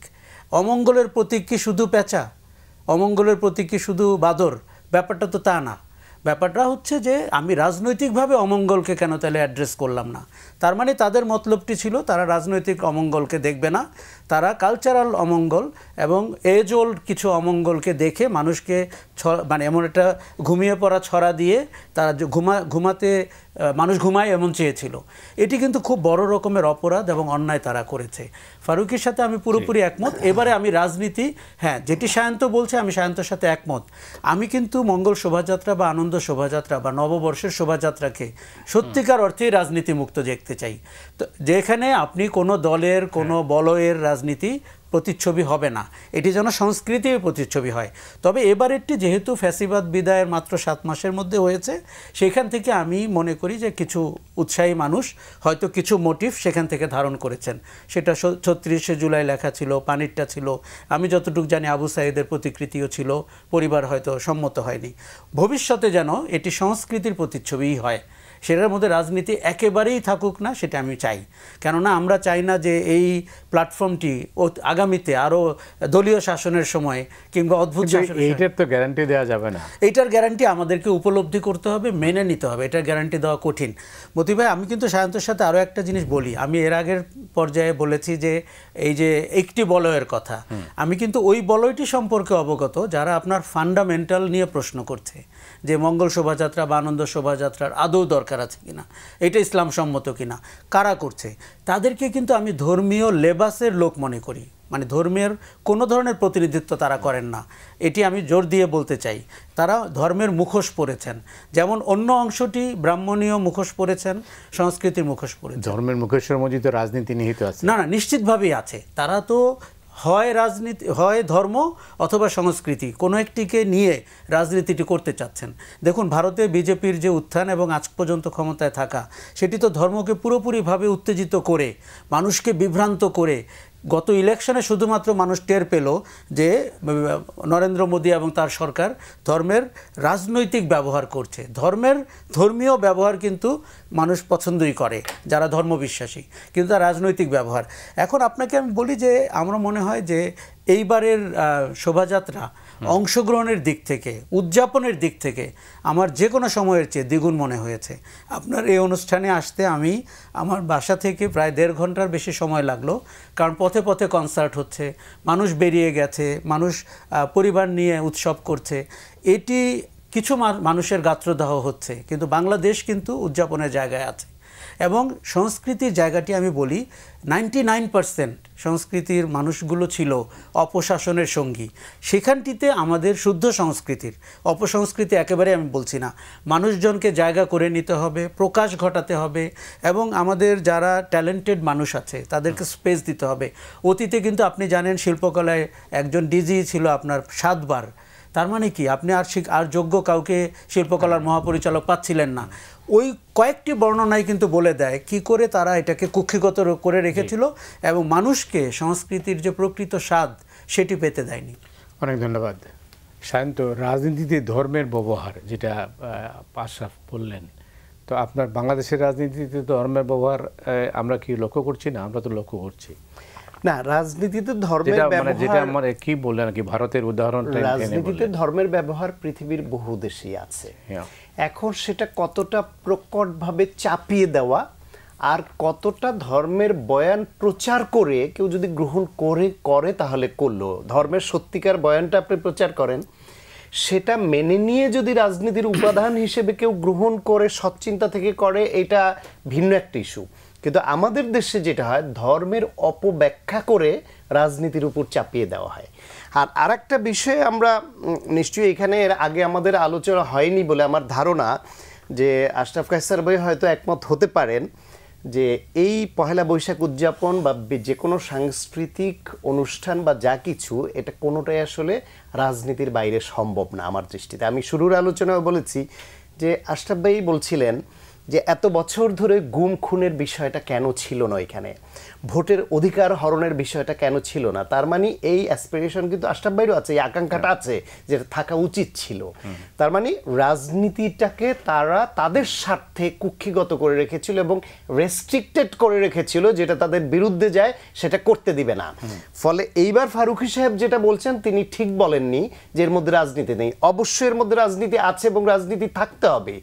অমঙ্গলের প্রতীক কি শুধু পেঁচা? অমঙ্গলের প্রতীক কি শুধু বাদর? ব্যাপারটা তো তা না। ব্যাপারটা হচ্ছে যে আমি রাজনৈতিকভাবে অমঙ্গলকে কেন তাহলে অ্যাড্রেস করলাম না। তার মানে তাদের মতলবটি ছিল তারা রাজনৈতিক অমঙ্গলকে দেখবে না, তারা কালচারাল অমঙ্গল এবং এজ ওল্ড কিছু অমঙ্গলকে দেখে মানুষকে মানে এমন একটা ঘুমিয়ে পড়া ছড়া দিয়ে তারা ঘুমাতে মানুষ ঘুমায় এমন চেয়েছিল। এটি কিন্তু খুব বড় রকমের অপরাধ এবং অন্যায় তারা করেছে। ফারুকের সাথে আমি পুরোপুরি একমত। এবারে আমি রাজনীতি, হ্যাঁ যেটি সায়ন্ত বলছে আমি সায়ন্তর সাথে একমত। আমি কিন্তু মঙ্গল শোভাযাত্রা বা আনন্দ শোভাযাত্রা বা নববর্ষের শোভাযাত্রাকে সত্যিকার অর্থেই রাজনীতি মুক্ত দেখতে চাই, তো যেখানে আপনি কোনো দলের কোনো বলয়ের রাজনীতি প্রতিচ্ছবি হবে না, এটি যেন সংস্কৃতির প্রতিচ্ছবি হয়। তবে এবারেরটি যেহেতু ফ্যাসিবাদ বিদায়ের মাত্র 7 মাসের মধ্যে হয়েছে, সেখান থেকে আমি মনে করি যে কিছু উৎসাহী মানুষ হয়তো কিছু মোটিভ সেখান থেকে ধারণ করেছেন। সেটা 36শে জুলাই লেখা ছিল, পানিরটা ছিল, আমি যতটুকু জানি আবু সাইদের প্রতিকৃতিও ছিল, পরিবার হয়তো সম্মত হয়নি। ভবিষ্যতে যেন এটি সংস্কৃতির প্রতিচ্ছবিই হয়, সেটার মধ্যে রাজনীতি একেবারেই থাকুক না, সেটা আমি চাই। কেননা আমরা চাই না যে এই প্ল্যাটফর্মটি আগামীতে আরও দলীয় শাসনের সময় কিংবা অদ্ভুত শাসনের, এইটার তো গ্যারান্টি দেওয়া যাবে না। এইটার গ্যারান্টি আমাদেরকে উপলব্ধি করতে হবে, মেনে নিতে হবে, এটার গ্যারান্টি দেওয়া কঠিন। মতি ভাই, আমি কিন্তু সায়ন্তর সাথে আরও একটা জিনিস বলি, আমি এর আগের পর্যায়ে বলেছি যে এই যে একটি বলয়ের কথা, আমি কিন্তু ওই বলয়টি সম্পর্কে অবগত যারা আপনার ফান্ডামেন্টাল নিয়ে প্রশ্ন করছে যে মঙ্গল শোভাযাত্রা বা আনন্দ শোভাযাত্রার আদৌ দরকার আছে কিনা, এটা ইসলাম সম্মত কিনা, কারা করছে, তাদেরকে কিন্তু আমি ধর্মীয় লেবাসের লোক মনে করি। মানে ধর্মের কোনো ধরনের প্রতিনিধিত্ব তারা করেন না, এটি আমি জোর দিয়ে বলতে চাই। তারা ধর্মের মুখোশ পরেছেন, যেমন অন্য অংশটি ব্রাহ্মণীয় মুখোশ পরেছেন, সংস্কৃতির মুখোশ পরেছেন। ধর্মের মুখোশের মধ্যে তো রাজনীতি নিহিত আছে। না না, নিশ্চিতভাবেই আছে। তারা তো হয় রাজনীতি, হয় ধর্ম অথবা সংস্কৃতি, কোনো একটিকে নিয়ে রাজনীতিটি করতে চাচ্ছেন। দেখুন, ভারতে বিজেপির যে উত্থান এবং আজ পর্যন্ত ক্ষমতায় থাকা, সেটি তো ধর্মকে পুরোপুরিভাবে উত্তেজিত করে, মানুষকে বিভ্রান্ত করে, গত ইলেকশনে শুধুমাত্র মানুষ টের পেল যে নরেন্দ্র মোদী এবং তার সরকার ধর্মের রাজনৈতিক ব্যবহার করছে। ধর্মীয় ব্যবহার কিন্তু মানুষ পছন্দই করে যারা ধর্মবিশ্বাসী, কিন্তু তার রাজনৈতিক ব্যবহার। এখন আপনাকে আমি বলি যে আমরা মনে হয় যে এইবারের শোভাযাত্রা অংশগ্রহণের দিক থেকে, উদযাপনের দিক থেকে আমার যে কোনো সময়ের চেয়ে দ্বিগুণ মনে হয়েছে। আপনার এই অনুষ্ঠানে আসতে আমি আমার বাসা থেকে প্রায় 1.5 ঘন্টার বেশি সময় লাগলো, কারণ পথে পথে কনসার্ট হচ্ছে, মানুষ বেরিয়ে গেছে, মানুষ পরিবার নিয়ে উৎসব করছে। এটি কিছু মানুষের গাত্রদাহ হচ্ছে, কিন্তু বাংলাদেশ কিন্তু উদযাপনের জায়গায় আছে। এবং সংস্কৃতির জায়গাটি আমি বলি 99% সংস্কৃতির মানুষগুলো ছিল অপশাসনের সঙ্গী। সেখানটিতে আমাদের শুদ্ধ সংস্কৃতির, অপসংস্কৃতি একেবারে আমি বলছি না, মানুষজনকে জায়গা করে নিতে হবে, প্রকাশ ঘটাতে হবে এবং আমাদের যারা ট্যালেন্টেড মানুষ আছে তাদেরকে স্পেস দিতে হবে। অতীতে কিন্তু আপনি জানেন শিল্পকলায় একজন ডিজি ছিল আপনার 7 বার। তার মানে কি আপনি আর যোগ্য কাউকে শিল্পকলার মহাপরিচালক পাচ্ছিলেন না। ওই কয়েকটি বর্ণনায় কিন্তু বলে দেয় কি করে তারা এটাকে কুক্ষিগত করে রেখেছিল এবং মানুষকে সংস্কৃতির যে প্রকৃত স্বাদ সেটি পেতে দেয়নি। অনেক ধন্যবাদ সায়ন্ত। রাজনীতিতে ধর্মের ব্যবহার, যেটা আশরাফ বললেন, তো আপনার বাংলাদেশের রাজনীতিতে ধর্মের ব্যবহার আমরা কি লক্ষ্য করছি না? আমরা তো লক্ষ্য করছি না, রাজনীতিতে ধর্মের ব্যবহার, যেটা আমরা কি বললেন আর কি, ভারতের উদাহরণটা রাজনীতিতে ধর্মের ব্যবহার পৃথিবীর বহু দেশেই আছে। এখন সেটা কতটা প্রকটভাবে চাপিয়ে দেওয়া আর কতটা ধর্মের বয়ান প্রচার করে কেউ যদি গ্রহণ করে তাহলে করলো, ধর্মের সত্যিকার বয়ানটা আপনি প্রচার করেন, সেটা মেনে নিয়ে যদি রাজনীতির উপাদান হিসেবে কেউ গ্রহণ করে, সৎচিন্তা থেকে করে, এটা ভিন্ন একটা ইস্যু। কিন্তু আমাদের দেশে যেটা হয়, ধর্মের অপব্যাখ্যা করে রাজনীতির উপর চাপিয়ে দেওয়া হয়। আর আরেকটা বিষয়ে আমরা নিশ্চয়ই এখানে এর আগে আমাদের আলোচনা হয়নি বলে আমার ধারণা, যে আশরাফ কায়সার ভাই হয়তো একমত হতে পারেন যে এই পহেলা বৈশাখ উদযাপন বা যে কোনো সাংস্কৃতিক অনুষ্ঠান বা যা কিছু, এটা কোনোটাই আসলে রাজনীতির বাইরে সম্ভব না আমার দৃষ্টিতে। আমি শুরুর আলোচনায় বলেছি যে আশরাফ ভাই বলছিলেন যে এত বছর ধরে গুম খুনের বিষয়টা কেন ছিল না এখানে। ভোটের অধিকার হরণের বিষয়টা কেন ছিল না? তার মানে এই অ্যাসপিরেশন কিন্তু আশরাফ ভাইয়েরও আছে, এই আকাঙ্ক্ষাটা আছে, যেটা থাকা উচিত ছিল। তার মানে রাজনীতিটাকে তারা তাদের স্বার্থে কুক্ষিগত করে রেখেছিল এবং রেস্ট্রিক্টেড করে রেখেছিল, যেটা তাদের বিরুদ্ধে যায় সেটা করতে দিবে না। ফলে এইবার ফারুকী সাহেব যেটা বলছেন তিনি ঠিক বলেননি যে এর মধ্যে রাজনীতি নেই। অবশ্যই এর মধ্যে রাজনীতি আছে এবং রাজনীতি থাকতে হবে।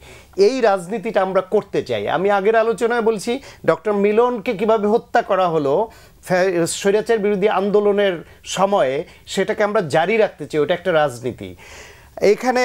এই রাজনীতিটা আমরা করতে চাই। আমি আগের আলোচনায় বলছি ডক্টর মিলনকে কিভাবে হত্যা করা হলো স্বৈরাচার বিরোধী আন্দোলনের সময়ে, সেটাকে আমরা জারি রাখতে চাই, ওটা একটা রাজনীতি। এইখানে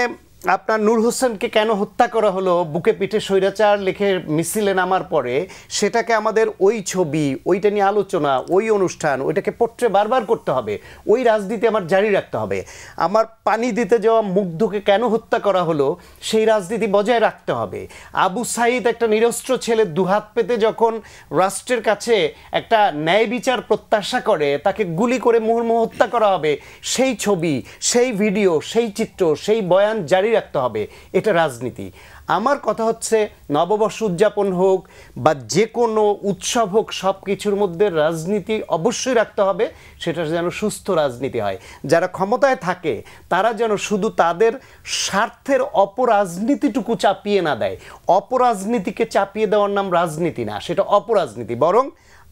আপনার নূর হোসেনকে কেন হত্যা করা হলো বুকে পিঠে স্বৈরাচার লিখে মিছিলে নামার পরে, সেটাকে আমাদের ওই ছবি, ওইটা নিয়ে আলোচনা, ওই অনুষ্ঠান, ওইটাকে পোট্রে বারবার করতে হবে। ওই রাজনীতি আমার জারি রাখতে হবে। আমার পানি দিতে যাওয়া মুগ্ধকে কেন হত্যা করা হলো সেই রাজনীতি বজায় রাখতে হবে। আবু সাইদ একটা নিরস্ত্র ছেলে দুহাত পেতে যখন রাষ্ট্রের কাছে একটা ন্যায় বিচার প্রত্যাশা করে, তাকে গুলি করে মুহুর্মুহু হত্যা করা হবে, সেই ছবি, সেই ভিডিও, সেই চিত্র, সেই বয়ান জারি রাখতে হবে। এটা রাজনীতি। আমার কথা হচ্ছে নববর্ষ উদযাপন হোক বা যে কোনো উৎসব হোক, সব কিছুর মধ্যে রাজনীতি অবশ্যই রাখতে হবে। সেটা যেন সুস্থ রাজনীতি হয়। যারা ক্ষমতায় থাকে তারা যেন শুধু তাদের স্বার্থের অপরাজনীতিটুকু চাপিয়ে না দেয়। অপরাজনীতিকে চাপিয়ে দেওয়ার নাম রাজনীতি না, সেটা অপরাজনীতি। বরং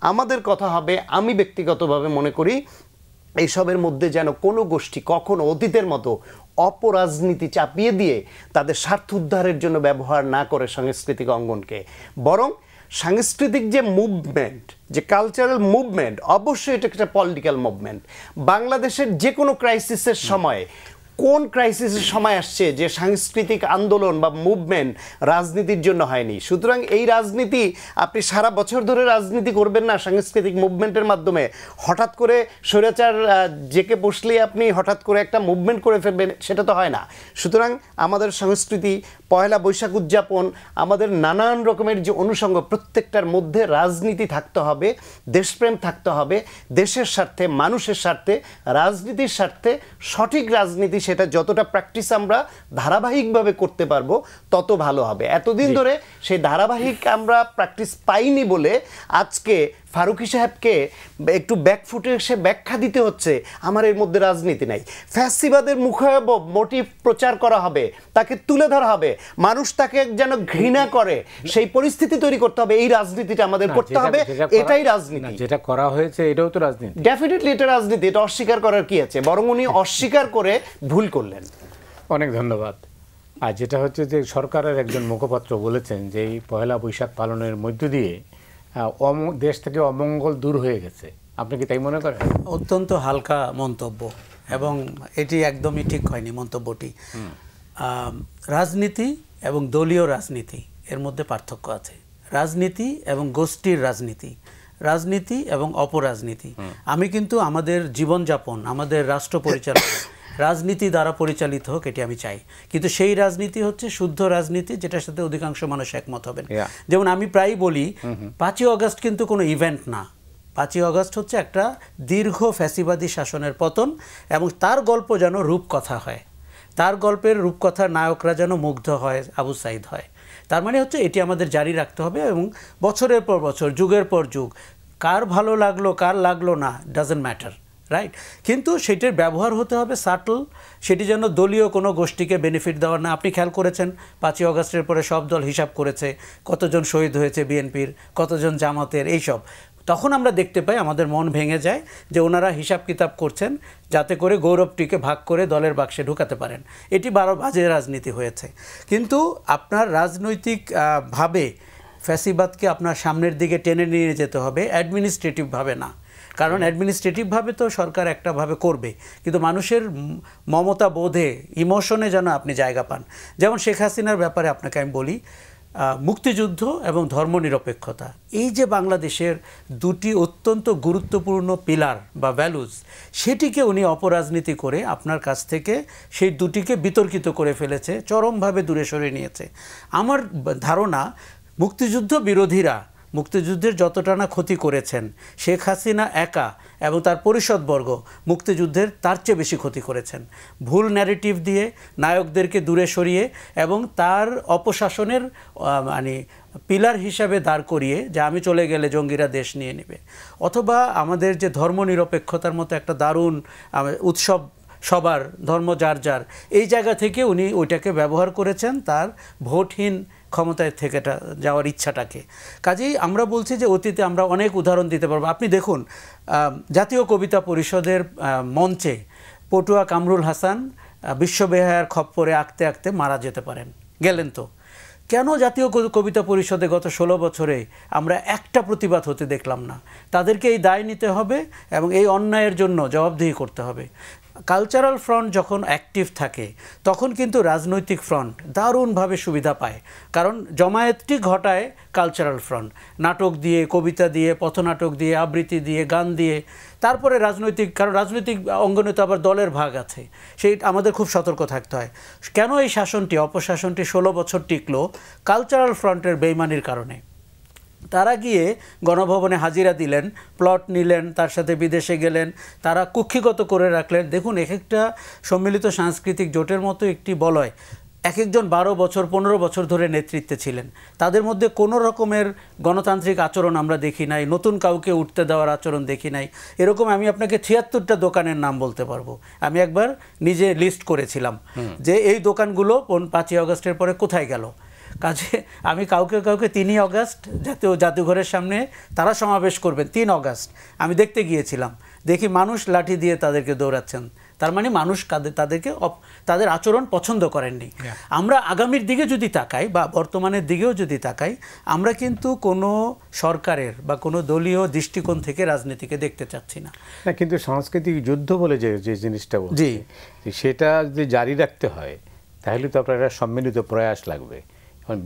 আমাদের কথা হবে, আমি ব্যক্তিগতভাবে মনে করি এইসবের মধ্যে যেন কোনো গোষ্ঠী কখনো অতীতের মতো অপরাজনীতি চাপিয়ে দিয়ে তাদের স্বার্থ উদ্ধারের জন্য ব্যবহার না করে সাংস্কৃতিক অঙ্গনকে। বরং সাংস্কৃতিক যে মুভমেন্ট, যে কালচারাল মুভমেন্ট, অবশ্যই এটা একটা পলিটিক্যাল মুভমেন্ট। বাংলাদেশের যে কোনো ক্রাইসিসের সময়, কোন ক্রাইসিসের সময় আসছে যে সাংস্কৃতিক আন্দোলন বা মুভমেন্ট রাজনীতির জন্য হয়নি? সুতরাং এই রাজনীতি আপনি সারা বছর ধরে রাজনীতি করবেন না সাংস্কৃতিক মুভমেন্টের মাধ্যমে। হঠাৎ করে স্বৈরাচার জেকে বসলে আপনি হঠাৎ করে একটা মুভমেন্ট করে ফেলবেন, সেটা তো হয় না। সুতরাং আমাদের সংস্কৃতি, পয়লা বৈশাখ উদযাপন, আমাদের নানান রকমের যে অনুষঙ্গ, প্রত্যেকটার মধ্যে রাজনীতি থাকতে হবে, দেশপ্রেম থাকতে হবে। দেশের স্বার্থে, মানুষের স্বার্থে, রাজনীতির স্বার্থে সঠিক রাজনীতি, সেটা যতটা প্র্যাকটিস আমরা ধারাবাহিকভাবে করতে পারবো তত ভালো হবে। এতদিন ধরে সেই ধারাবাহিক আমরা প্র্যাকটিস পাইনি বলে আজকে ফারুকী সাহেবকে একটু ব্যাকফুটে এসে ব্যাখ্যা দিতে হচ্ছে আমার এর মধ্যে রাজনীতি নাই। ফ্যাসিবাদের মুখাবব মোটিভ প্রচার করা হবে, তাকে তুলে ধরা হবে, মানুষ তাকে যেন ঘৃণা করে সেই পরিস্থিতি তৈরি করতে হবে। এই রাজনীতিটা আমাদের করতে হবে, এটাই রাজনীতি। যেটা করা হয়েছে এটাও তো রাজনীতি। ডেফিনেটলি এটা রাজনীতি, এটা অস্বীকার করার কি আছে? বরং উনি অস্বীকার করে ভুল করলেন। অনেক ধন্যবাদ। আর যেটা হচ্ছে যে সরকারের একজন মুখপাত্র বলেছেন যে এই পয়লা বৈশাখ পালনের মধ্য দিয়ে দেশ থেকে অমঙ্গল দূর হয়ে গেছে। আপনি কি তাই মনে করেন? অত্যন্ত হালকা মন্তব্য, এবং এটি একদমই ঠিক হয়নি মন্তব্যটি। রাজনীতি এবং দলীয় রাজনীতি এর মধ্যে পার্থক্য আছে। রাজনীতি এবং গোষ্ঠীর রাজনীতি, রাজনীতি এবং অপরাজনীতি। আমি কিন্তু আমাদের জীবনযাপন, আমাদের রাষ্ট্র পরিচালনা রাজনীতি দ্বারা পরিচালিত হোক, এটি আমি চাই। কিন্তু সেই রাজনীতি হচ্ছে শুদ্ধ রাজনীতি, যেটার সাথে অধিকাংশ মানুষ একমত হবেন। যেমন আমি প্রায় বলি 5ই আগস্ট কিন্তু কোনো ইভেন্ট না। 5ই আগস্ট হচ্ছে একটা দীর্ঘ ফ্যাসিবাদী শাসনের পতন, এবং তার গল্প যেন রূপকথা হয়, তার গল্পের রূপকথার নায়করা যেন মুগ্ধ হয়, আবু সাইদ হয়। তার মানে হচ্ছে এটি আমাদের জারি রাখতে হবে, এবং বছরের পর বছর, যুগের পর যুগ, কার ভালো লাগলো কার লাগলো না, ডাজন্ট ম্যাটার, রাইট? কিন্তু সেটির ব্যবহার হতে হবে সাটল, সেটি যেন দলীয় কোনো গোষ্ঠীকে বেনিফিট দেওয়ার না। আপনি খেয়াল করেছেন 5ই আগস্টের পরে সব দল হিসাব করেছে কতজন শহীদ হয়েছে বিএনপির, কতজন জামাতের, এইসব। তখন আমরা দেখতে পাই, আমাদের মন ভেঙে যায় যে ওনারা হিসাব কিতাব করছেন যাতে করে গৌরবটিকে ভাগ করে দলের বাক্সে ঢুকাতে পারেন। এটি বাজে রাজনীতি হয়েছে। কিন্তু আপনার রাজনৈতিকভাবে ফ্যাসিবাদকে আপনার সামনের দিকে টেনে নিয়ে যেতে হবে, অ্যাডমিনিস্ট্রেটিভভাবে না। কারণ অ্যাডমিনিস্ট্রেটিভভাবে তো সরকার একটাভাবে করবে, কিন্তু মানুষের মমতা বোধে, ইমোশনে যেন আপনি জায়গা পান। যেমন শেখ হাসিনার ব্যাপারে আপনাকে আমি বলি, মুক্তিযুদ্ধ এবং ধর্মনিরপেক্ষতা, এই যে বাংলাদেশের দুটি অত্যন্ত গুরুত্বপূর্ণ পিলার বা ভ্যালুজ, সেটিকে উনি অপরাজনীতি করে আপনার কাছ থেকে সেই দুটিকে বিতর্কিত করে ফেলেছে, চরমভাবে দূরে সরে নিয়েছে। আমার ধারণা মুক্তিযুদ্ধ বিরোধীরা মুক্তিযুদ্ধের যতটা না ক্ষতি করেছেন শেখ হাসিনা একা এবং তার পরিষদবর্গ মুক্তিযুদ্ধের তার চেয়ে বেশি ক্ষতি করেছেন। ভুল ন্যারেটিভ দিয়ে নায়কদেরকে দূরে সরিয়ে এবং তার অপশাসনের মানে পিলার হিসাবে দাঁড় করিয়ে যে আমি চলে গেলে জঙ্গিরা দেশ নিয়ে নেবে, অথবা আমাদের যে ধর্মনিরপেক্ষতার মতো একটা দারুণ উৎসব, সবার ধর্ম যার যার, এই জায়গা থেকে উনি ওইটাকে ব্যবহার করেছেন তার ভোটহীন ক্ষমতায় থেকে যাওয়ার ইচ্ছাটাকে। কাজেই আমরা বলছি যে অতীতে আমরা অনেক উদাহরণ দিতে পারবো। আপনি দেখুন জাতীয় কবিতা পরিষদের মঞ্চে পটুয়া কামরুল হাসান বিশ্ববেহায়ার খপ্পরে আঁকতে আঁকতে মারা যেতে পারেন, গেলেন তো। কেন জাতীয় কবিতা পরিষদে গত 16 বছরে আমরা একটা প্রতিবাদ হতে দেখলাম না? তাদেরকে এই দায় নিতে হবে এবং এই অন্যায়ের জন্য জবাবদিহি করতে হবে। কালচারাল ফ্রন্ট যখন অ্যাক্টিভ থাকে তখন কিন্তু রাজনৈতিক ফ্রন্ট দারুণভাবে সুবিধা পায়, কারণ জমায়েতটি ঘটায় কালচারাল ফ্রন্ট, নাটক দিয়ে, কবিতা দিয়ে, পথনাটক দিয়ে, আবৃত্তি দিয়ে, গান দিয়ে। তারপরে রাজনৈতিক, কারণ রাজনৈতিক অঙ্গনে তো আবার দলের ভাগ আছে, সেই আমাদের খুব সতর্ক থাকতে হয়। কেন এই শাসনটি, অপশাসনটি 16 বছর টিকলো? কালচারাল ফ্রন্টের বেইমানির কারণে। তারা গিয়ে গণভবনে হাজিরা দিলেন, প্লট নিলেন, তার সাথে বিদেশে গেলেন, তারা কুক্ষিগত করে রাখলেন। দেখুন, এক একটা সম্মিলিত সাংস্কৃতিক জোটের মতো একটি বলয় এক একজন 12 বছর 15 বছর ধরে নেতৃত্বে ছিলেন, তাদের মধ্যে কোনো রকমের গণতান্ত্রিক আচরণ আমরা দেখি নাই, নতুন কাউকে উঠতে দেওয়ার আচরণ দেখি নাই। এরকম আমি আপনাকে 76টা দোকানের নাম বলতে পারবো। আমি একবার নিজে লিস্ট করেছিলাম যে এই দোকানগুলো 5ই আগস্টের পরে কোথায় গেল। কাজে আমি কাউকে 3ই আগস্ট জাতীয় জাদুঘরের সামনে তারা সমাবেশ করবেন, 3 আগস্ট আমি দেখতে গিয়েছিলাম, দেখি মানুষ লাঠি দিয়ে তাদেরকে দৌড়াচ্ছেন। তার মানে মানুষ তাদের আচরণ পছন্দ করেননি। আমরা আগামীর দিকে যদি তাকাই বা বর্তমানের দিকেও যদি তাকাই, আমরা কিন্তু কোনো সরকারের বা কোনো দলীয় দৃষ্টিকোণ থেকে রাজনীতিকে দেখতে চাচ্ছি না। কিন্তু সাংস্কৃতিক যুদ্ধ বলে যে জিনিসটা বলছি, সেটা যদি জারি রাখতে হয় তাহলে তো আপনার একটা সম্মিলিত প্রয়াস লাগবে।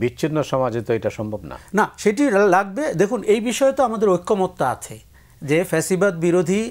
বিচ্ছিন্ন সমাজে তো এটা সম্ভব না। না, সেটি লাগবে। দেখুন, এই বিষয়ে তো আমাদের ঐক্যমত্য আছে যে ফ্যাসিবাদ বিরোধী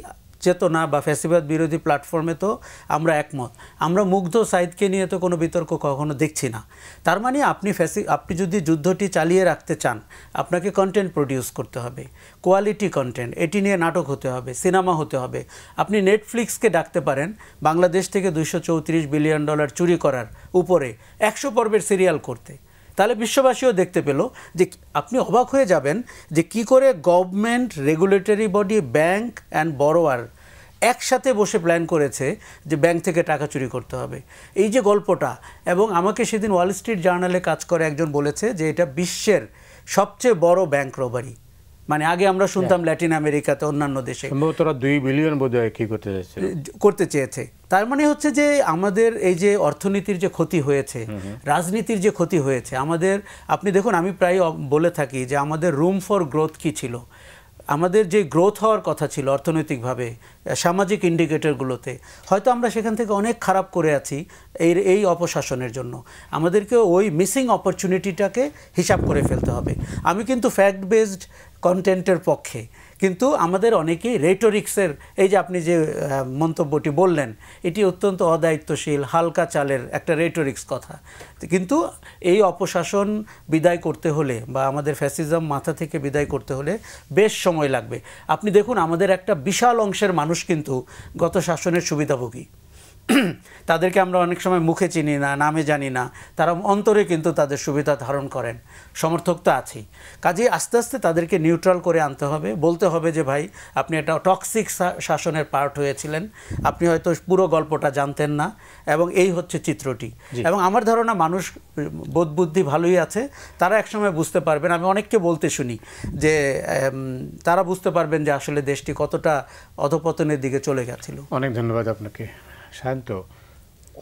চেতনা বা ফ্যাসিবাদ বিরোধী প্ল্যাটফর্মে তো আমরা একমত। আমরা মুগ্ধ সাইদকে নিয়ে তো কোনো বিতর্ক কখনো দেখছি না। তার মানে আপনি যদি যুদ্ধটি চালিয়ে রাখতে চান, আপনাকে কন্টেন্ট প্রডিউস করতে হবে, কোয়ালিটি কন্টেন্ট। এটি নিয়ে নাটক হতে হবে, সিনেমা হতে হবে। আপনি নেটফ্লিক্সকে ডাকতে পারেন বাংলাদেশ থেকে $234 বিলিয়ন চুরি করার উপরে 100 পর্বের সিরিয়াল করতে। তাহলে বিশ্ববাসীও দেখতে পেল যে আপনি অবাক হয়ে যাবেন যে কি করে government, regulatory body, bank and borrower একসাথে বসে প্ল্যান করেছে যে ব্যাংক থেকে টাকা চুরি করতে হবে। এই যে গল্পটা, এবং আমাকে সেদিন ওয়াল স্ট্রিট জার্নালে কাজ করে একজন বলেছে যে এটা বিশ্বের সবচেয়ে বড় ব্যাংক রবারি। মানে আগে আমরা শুনতাম ল্যাটিন আমেরিকাতে, অন্যান্য দেশে 2 বিলিয়ন বোধহয় কি করতে চেয়েছে। তার মানে হচ্ছে যে আমাদের এই যে অর্থনীতির যে ক্ষতি হয়েছে, রাজনীতির যে ক্ষতি হয়েছে আমাদের, আপনি দেখুন, আমি প্রায় বলে থাকি যে আমাদের রুম ফর গ্রোথ কি ছিল। আমাদের যে গ্রোথ হওয়ার কথা ছিল অর্থনৈতিকভাবে, সামাজিক ইন্ডিকেটরগুলোতে, হয়তো আমরা সেখান থেকে অনেক খারাপ করে আছি এই অপশাসনের জন্য। আমাদেরকে ওই মিসিং অপরচুনিটিটাকে হিসাব করে ফেলতে হবে। আমি কিন্তু ফ্যাক্ট বেসড কন্টেন্টের পক্ষে, কিন্তু আমাদের অনেকেই রেটোরিক্সের, এই যে আপনি যে মন্তব্যটি বললেন, এটি অত্যন্ত অদায়িত্বশীল, হালকা চালের একটা রেটোরিক্স কথা। কিন্তু এই অপশাসন বিদায় করতে হলে বা আমাদের ফ্যাসিজম মাথা থেকে বিদায় করতে হলে বেশ সময় লাগবে। আপনি দেখুন, আমাদের একটা বিশাল অংশের মানুষ কিন্তু গত শাসনের সুবিধাভোগী। তাদেরকে আমরা অনেক সময় মুখে চিনি না, নামে জানি না, তারা অন্তরে কিন্তু তাদের সুবিধা ধারণ করেন, সমর্থক তো আছেই। কাজেই আস্তে আস্তে তাদেরকে নিউট্রাল করে আনতে হবে, বলতে হবে যে ভাই, আপনি একটা টক্সিক শাসনের পার্ট হয়েছিলেন, আপনি হয়তো পুরো গল্পটা জানতেন না, এবং এই হচ্ছে চিত্রটি। এবং আমার ধারণা মানুষ বোধবুদ্ধি ভালোই আছে, তারা একসময় বুঝতে পারবেন। আমি অনেককে বলতে শুনি যে তারা বুঝতে পারবেন যে আসলে দেশটি কতটা অধপতনের দিকে চলে গেছিল। অনেক ধন্যবাদ আপনাকে। শান্ত,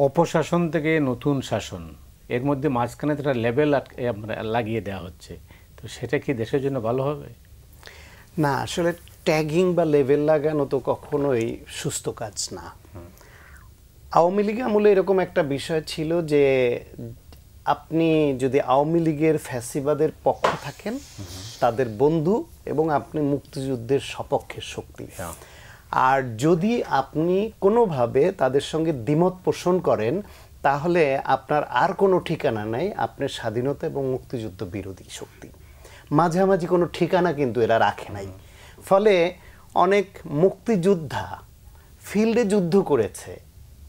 অপশাসন থেকে নতুন শাসন, এর মধ্যে মাঝখানে একটা লেভেল লাগিয়ে দেওয়া হচ্ছে, তো সেটা কি দেশের জন্য ভালো হবে? না, আসলে ট্যাগিং বা লেভেল লাগানো তো কখনোই সুস্থ কাজ না। আওয়ামী লীগ আমলে এরকম একটা বিষয় ছিল যে আপনি যদি আওয়ামী লীগের ফ্যাসিবাদের পক্ষ থাকেন, তাদের বন্ধু, এবং আপনি মুক্তিযুদ্ধের সপক্ষের শক্তি, আর যদি আপনি কোনোভাবে তাদের সঙ্গে দ্বিমত পোষণ করেন, তাহলে আপনার আর কোনো ঠিকানা নাই, আপনি স্বাধীনতা এবং মুক্তিযুদ্ধ বিরোধী শক্তি। মাঝামাঝি কোনো ঠিকানা কিন্তু এরা রাখে নাই। ফলে অনেক মুক্তিযোদ্ধা ফিল্ডে যুদ্ধ করেছে,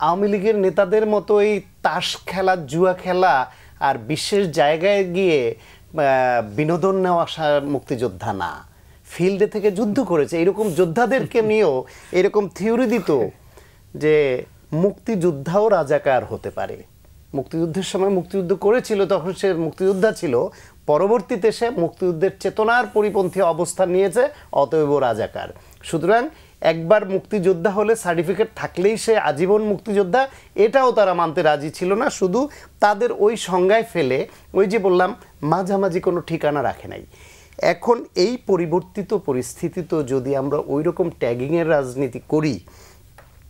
আওয়ামী লীগের নেতাদের মতো এই তাস খেলা, জুয়া খেলা আর বিশেষ জায়গায় গিয়ে বিনোদন নেওয়া আসা মুক্তিযোদ্ধা না, ফিল্ডে থেকে যুদ্ধ করেছে। এরকম যোদ্ধাদেরকে নিয়েও এরকম থিওরি দিত যে মুক্তিযোদ্ধাও রাজাকার হতে পারে। মুক্তিযুদ্ধের সময় মুক্তিযুদ্ধ করেছিল, তখন সে মুক্তিযোদ্ধা ছিল, পরবর্তীতে সে মুক্তিযুদ্ধের চেতনার পরিপন্থী অবস্থান নিয়েছে, অতএব রাজাকার। সুতরাং একবার মুক্তিযোদ্ধা হলে সার্টিফিকেট থাকলেই সে আজীবন মুক্তিযোদ্ধা, এটাও তারা মানতে রাজি ছিল না। শুধু তাদের ওই সংজ্ঞায় ফেলে, ওই যে বললাম, মাঝামাঝি কোনো ঠিকানা রাখে নাই। এখন এই পরিবর্তিত পরিস্থিতিতে যদি আমরা ওই রকম ট্যাগিংয়ের রাজনীতি করি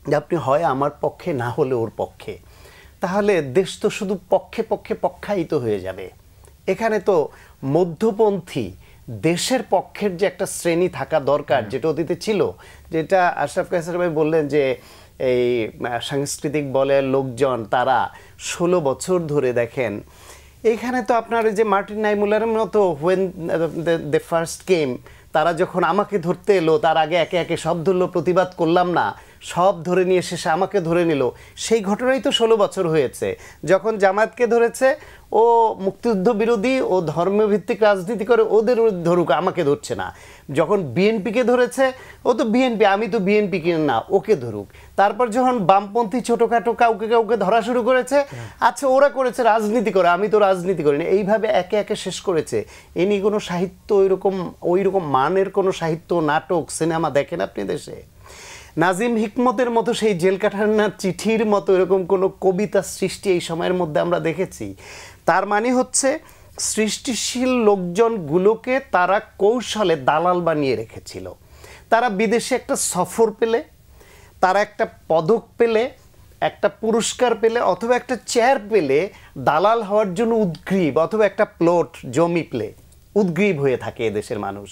যে আপনি হয় আমার পক্ষে না হলে ওর পক্ষে, তাহলে দেশ তো শুধু পক্ষে পক্ষে পক্ষায়িত হয়ে যাবে। এখানে তো মধ্যপন্থী দেশের পক্ষের যে একটা শ্রেণী থাকা দরকার, যেটা অতীতে ছিল, যেটা আশরাফ কায়সার ভাই বললেন যে এই সাংস্কৃতিক বলের লোকজন তারা 16 বছর ধরে দেখেন, এইখানে তো আপনার যে মার্টিন নাইমুলারের মতো হোয়েন দ্য ফার্স্ট কেম, তারা যখন আমাকে ধরতে এলো তার আগে একে একে সব ধরলো, প্রতিবাদ করলাম না, সব ধরে নিয়ে শেষে আমাকে ধরে নিল। সেই ঘটনাই তো 16 বছর হয়েছে। যখন জামায়াতকে ধরেছে, ও মুক্তিযুদ্ধ বিরোধী, ও ধর্মভিত্তিক রাজনীতি করে, ওদের ধরুক, আমাকে ধরছে না। যখন বিএনপিকে ধরেছে, ও তো বিএনপি, আমি তো বিএনপি না, ওকে ধরুক। তারপর যখন বামপন্থী ছোটোখাটো কাউকে কাউকে ধরা শুরু করেছে, আচ্ছা ওরা করেছে, রাজনীতি করে, আমি তো রাজনীতি করি না, এইভাবে একে একে শেষ করেছে। এ নিয়ে কোনো সাহিত্য ওই রকম মানের কোনো সাহিত্য, নাটক, সিনেমা দেখেন আপনি দেশে? নাজিম হিকমতের মতো সেই জেলকাঠানার চিঠির মতো এরকম কোনো কবিতা সৃষ্টি এই সময়ের মধ্যে আমরা দেখেছি? তার মানে হচ্ছে সৃষ্টিশীল লোকজনগুলোকে তারা কৌশলে দালাল বানিয়ে রেখেছিল। তারা বিদেশে একটা সফর পেলে, তারা একটা পদক পেলে, একটা পুরস্কার পেলে, অথবা একটা চেয়ার পেলে দালাল হওয়ার জন্য উদ্গ্রীব, অথবা একটা প্লট জমি পেলে উদ্গ্রীব হয়ে থাকে এদেশের মানুষ।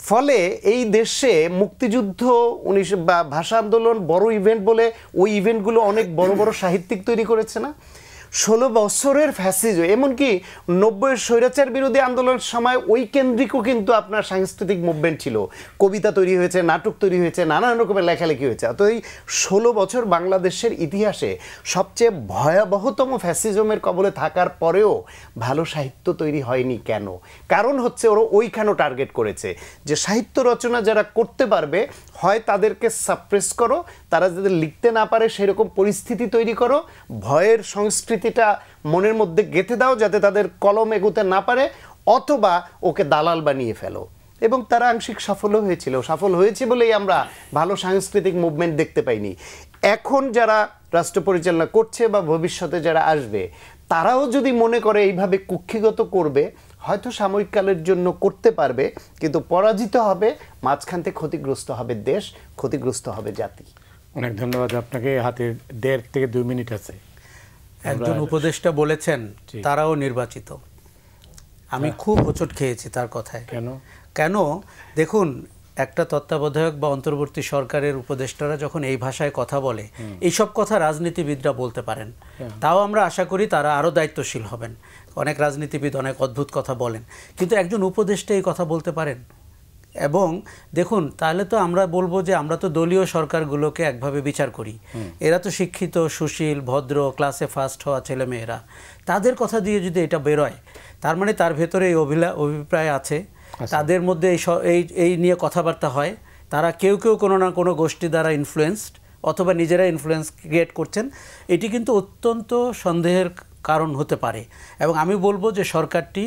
ফলে এই দেশে মুক্তিযুদ্ধ, ভাষা আন্দোলন বড় ইভেন্ট বলে ওই ইভেন্টগুলো অনেক বড় বড় সাহিত্যিক তৈরি করেছে না? 16 বছরের ফ্যাসিজ, এমনকি 90-এর স্বৈরাচার বিরোধী আন্দোলনের সময় ওই কেন্দ্রিকও কিন্তু আপনার সাংস্কৃতিক মুভমেন্ট ছিল, কবিতা তৈরি হয়েছে, নাটক তৈরি হয়েছে, নানান রকমের লেখালেখি হয়েছে। তো এই 16 বছর বাংলাদেশের ইতিহাসে সবচেয়ে ভয়াবহতম ফ্যাসিজমের কবলে থাকার পরেও ভালো সাহিত্য তৈরি হয়নি কেন? কারণ হচ্ছে ওরা ওইখানেও টার্গেট করেছে যে সাহিত্য রচনা যারা করতে পারবে, হয় তাদেরকে সাপ্রেস করো, তারা যাতে লিখতে না পারে সেরকম পরিস্থিতি তৈরি করো, ভয়ের সংস্কৃতিটা মনের মধ্যে গেঁথে দাও যাতে তাদের কলম এগোতে না পারে, অথবা ওকে দালাল বানিয়ে ফেলো। এবং তারা আংশিক সফলও হয়েছিল। সফল হয়েছে বলেই আমরা ভালো সাংস্কৃতিক মুভমেন্ট দেখতে পাইনি। এখন যারা রাষ্ট্র পরিচালনা করছে বা ভবিষ্যতে যারা আসবে, তারাও যদি মনে করে এইভাবে কুক্ষিগত করবে, হয়তো সাময়িককালের জন্য করতে পারবে, কিন্তু পরাজিত হবে, মাঝখান থেকে ক্ষতিগ্রস্ত হবে দেশ, ক্ষতিগ্রস্ত হবে জাতি। অনেক ধন্যবাদ আপনাকে। হাতে 1.5 থেকে 2 মিনিট আছে। একজন উপদেষ্টা বলেছেন তারাও নির্বাচিত। আমি খুব হোঁচট খেয়েছি তার কথায়। কেন দেখুন, একটা তত্ত্বাবধায়ক বা অন্তর্বর্তী সরকারের উপদেষ্টারা যখন এই ভাষায় কথা বলে, এইসব কথা রাজনীতিবিদরা বলতে পারেন, তাও আমরা আশা করি তারা আরও দায়িত্বশীল হবেন। অনেক রাজনীতিবিদ অনেক অদ্ভুত কথা বলেন, কিন্তু একজন উপদেষ্টা এই কথা বলতে পারেন? এবং দেখুন, তাহলে তো আমরা বলবো যে আমরা তো দলীয় সরকারগুলোকে একভাবে বিচার করি। এরা তো শিক্ষিত, সুশীল, ভদ্র, ক্লাসে ফার্স্ট হওয়া ছেলেমেয়েরা, তাদের কথা দিয়ে যদি এটা বেরোয়, তার মানে তার ভেতরে এই অভিপ্রায় আছে, তাদের মধ্যে এই নিয়ে কথাবার্তা হয়, তারা কেউ কেউ কোনো না কোনো গোষ্ঠী দ্বারা ইনফ্লুয়েন্সড, অথবা নিজেরা ইনফ্লুয়েন্স ক্রিয়েট করছেন। এটি কিন্তু অত্যন্ত সন্দেহের কারণ হতে পারে। এবং আমি বলবো যে সরকারটি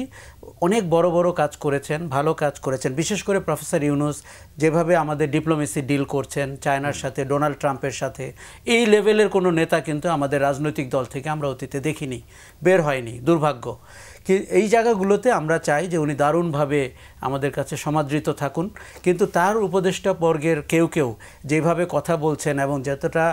অনেক বড় বড় কাজ করেছেন, ভালো কাজ করেছেন। বিশেষ করে প্রফেসর ইউনূস যেভাবে আমাদের ডিপ্লোমেসি ডিল করছেন চায়নার সাথে, ডোনাল্ড ট্রাম্পের সাথে, এই লেভেলের কোনো নেতা কিন্তু আমাদের রাজনৈতিক দল থেকে আমরা অতীতে দেখিনি, বের হয়নি, দুর্ভাগ্য। এই জায়গাগুলোতে আমরা চাই যে উনি দারুণভাবে আমাদের কাছে সমাদৃত থাকুন। কিন্তু তার উপদেষ্টা বর্গের কেউ কেউ যেভাবে কথা বলছেন এবং যতটা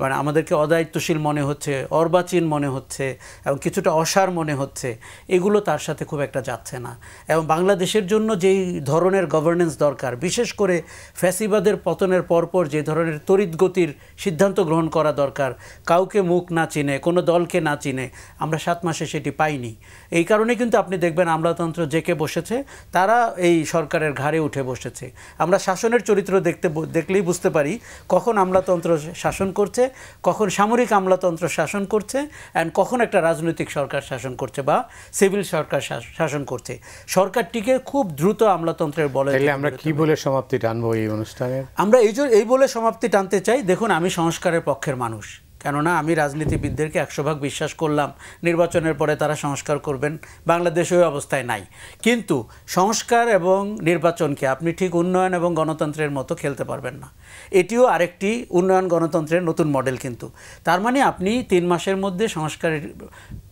মানে আমাদেরকে অদায়িত্বশীল মনে হচ্ছে, অর্বাচীন মনে হচ্ছে এবং কিছুটা অসার মনে হচ্ছে, এগুলো তার সাথে খুব একটা যাচ্ছে না। এবং বাংলাদেশের জন্য যেই ধরনের গভর্নেন্স দরকার, বিশেষ করে ফ্যাসিবাদের পতনের পরপর যে ধরনের তড়িৎ গতির সিদ্ধান্ত গ্রহণ করা দরকার, কাউকে মুখ না চিনে, কোনো দলকে না চিনে, আমরা 7 মাসে সেটি পাইনি। এই কারণে কিন্তু আপনি দেখবেন আমলাতন্ত্র জেকে বসেছে, তারা এই সরকারের ঘাড়ে উঠে বসেছে। আমরা শাসনের চরিত্র দেখলেই বুঝতে পারি কখন আমলাতন্ত্র শাসন করছে, কখন সামরিক আমলাতন্ত্র শাসন করছে, অ্যান্ড কখন একটা রাজনৈতিক সরকার শাসন করছে বা সিভিল সরকার শাসন করছে। সরকারটিকে খুব দ্রুত আমলাতন্ত্রের বলে আমরা কি বলে সমাপ্তি টানবো এই অনুষ্ঠানের? আমরা এই বলে সমাপ্তি টানতে চাই, দেখুন আমি সংস্কারের পক্ষের মানুষ, কেননা আমি রাজনীতিবিদদেরকে 100% বিশ্বাস করলাম নির্বাচনের পরে তারা সংস্কার করবেন, বাংলাদেশে ওই অবস্থায় নাই। কিন্তু সংস্কার এবং নির্বাচনকে আপনি ঠিক উন্নয়ন এবং গণতন্ত্রের মতো খেলতে পারবেন না। এটিও আরেকটি উন্নয়ন গণতন্ত্রের নতুন মডেল। কিন্তু তার মানে আপনি 3 মাসের মধ্যে সংস্কারের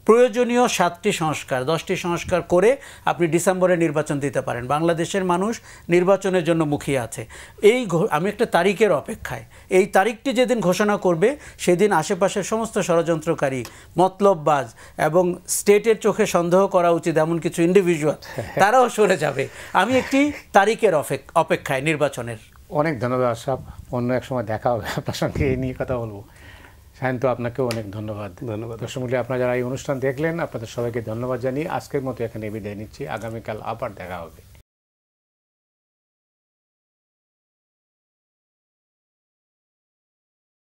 প্রয়োজনীয় 7টি সংস্কার 10টি সংস্কার করে আপনি ডিসেম্বরে নির্বাচন দিতে পারেন। বাংলাদেশের মানুষ নির্বাচনের জন্য মুখিয়ে আছে। আমি একটা তারিখের অপেক্ষায়। এই তারিখটি যেদিন ঘোষণা করবে সেদিন আশেপাশের সমস্ত ষড়যন্ত্রকারী, মতলববাজ এবং স্টেটের চোখে সন্দেহ করা উচিত এমন কিছু ইন্ডিভিজুয়াল তারাও সরে যাবে। আমি একটি তারিখের অপেক্ষায় নির্বাচনের। অনেক ধন্যবাদ আশরাফ, অন্য এক সময় দেখা হবে আপনার সঙ্গে এই নিয়ে কথা বলবো। সায়ন্ত, আপনাকেও অনেক ধন্যবাদ। দর্শক মণ্ডলী, আপনারা যারা এই অনুষ্ঠান দেখলেন আপনাদের সবাইকে ধন্যবাদ জানিয়ে আজকের মতো এখানে বিদায় নিচ্ছি। আগামীকাল আবার দেখা হবে।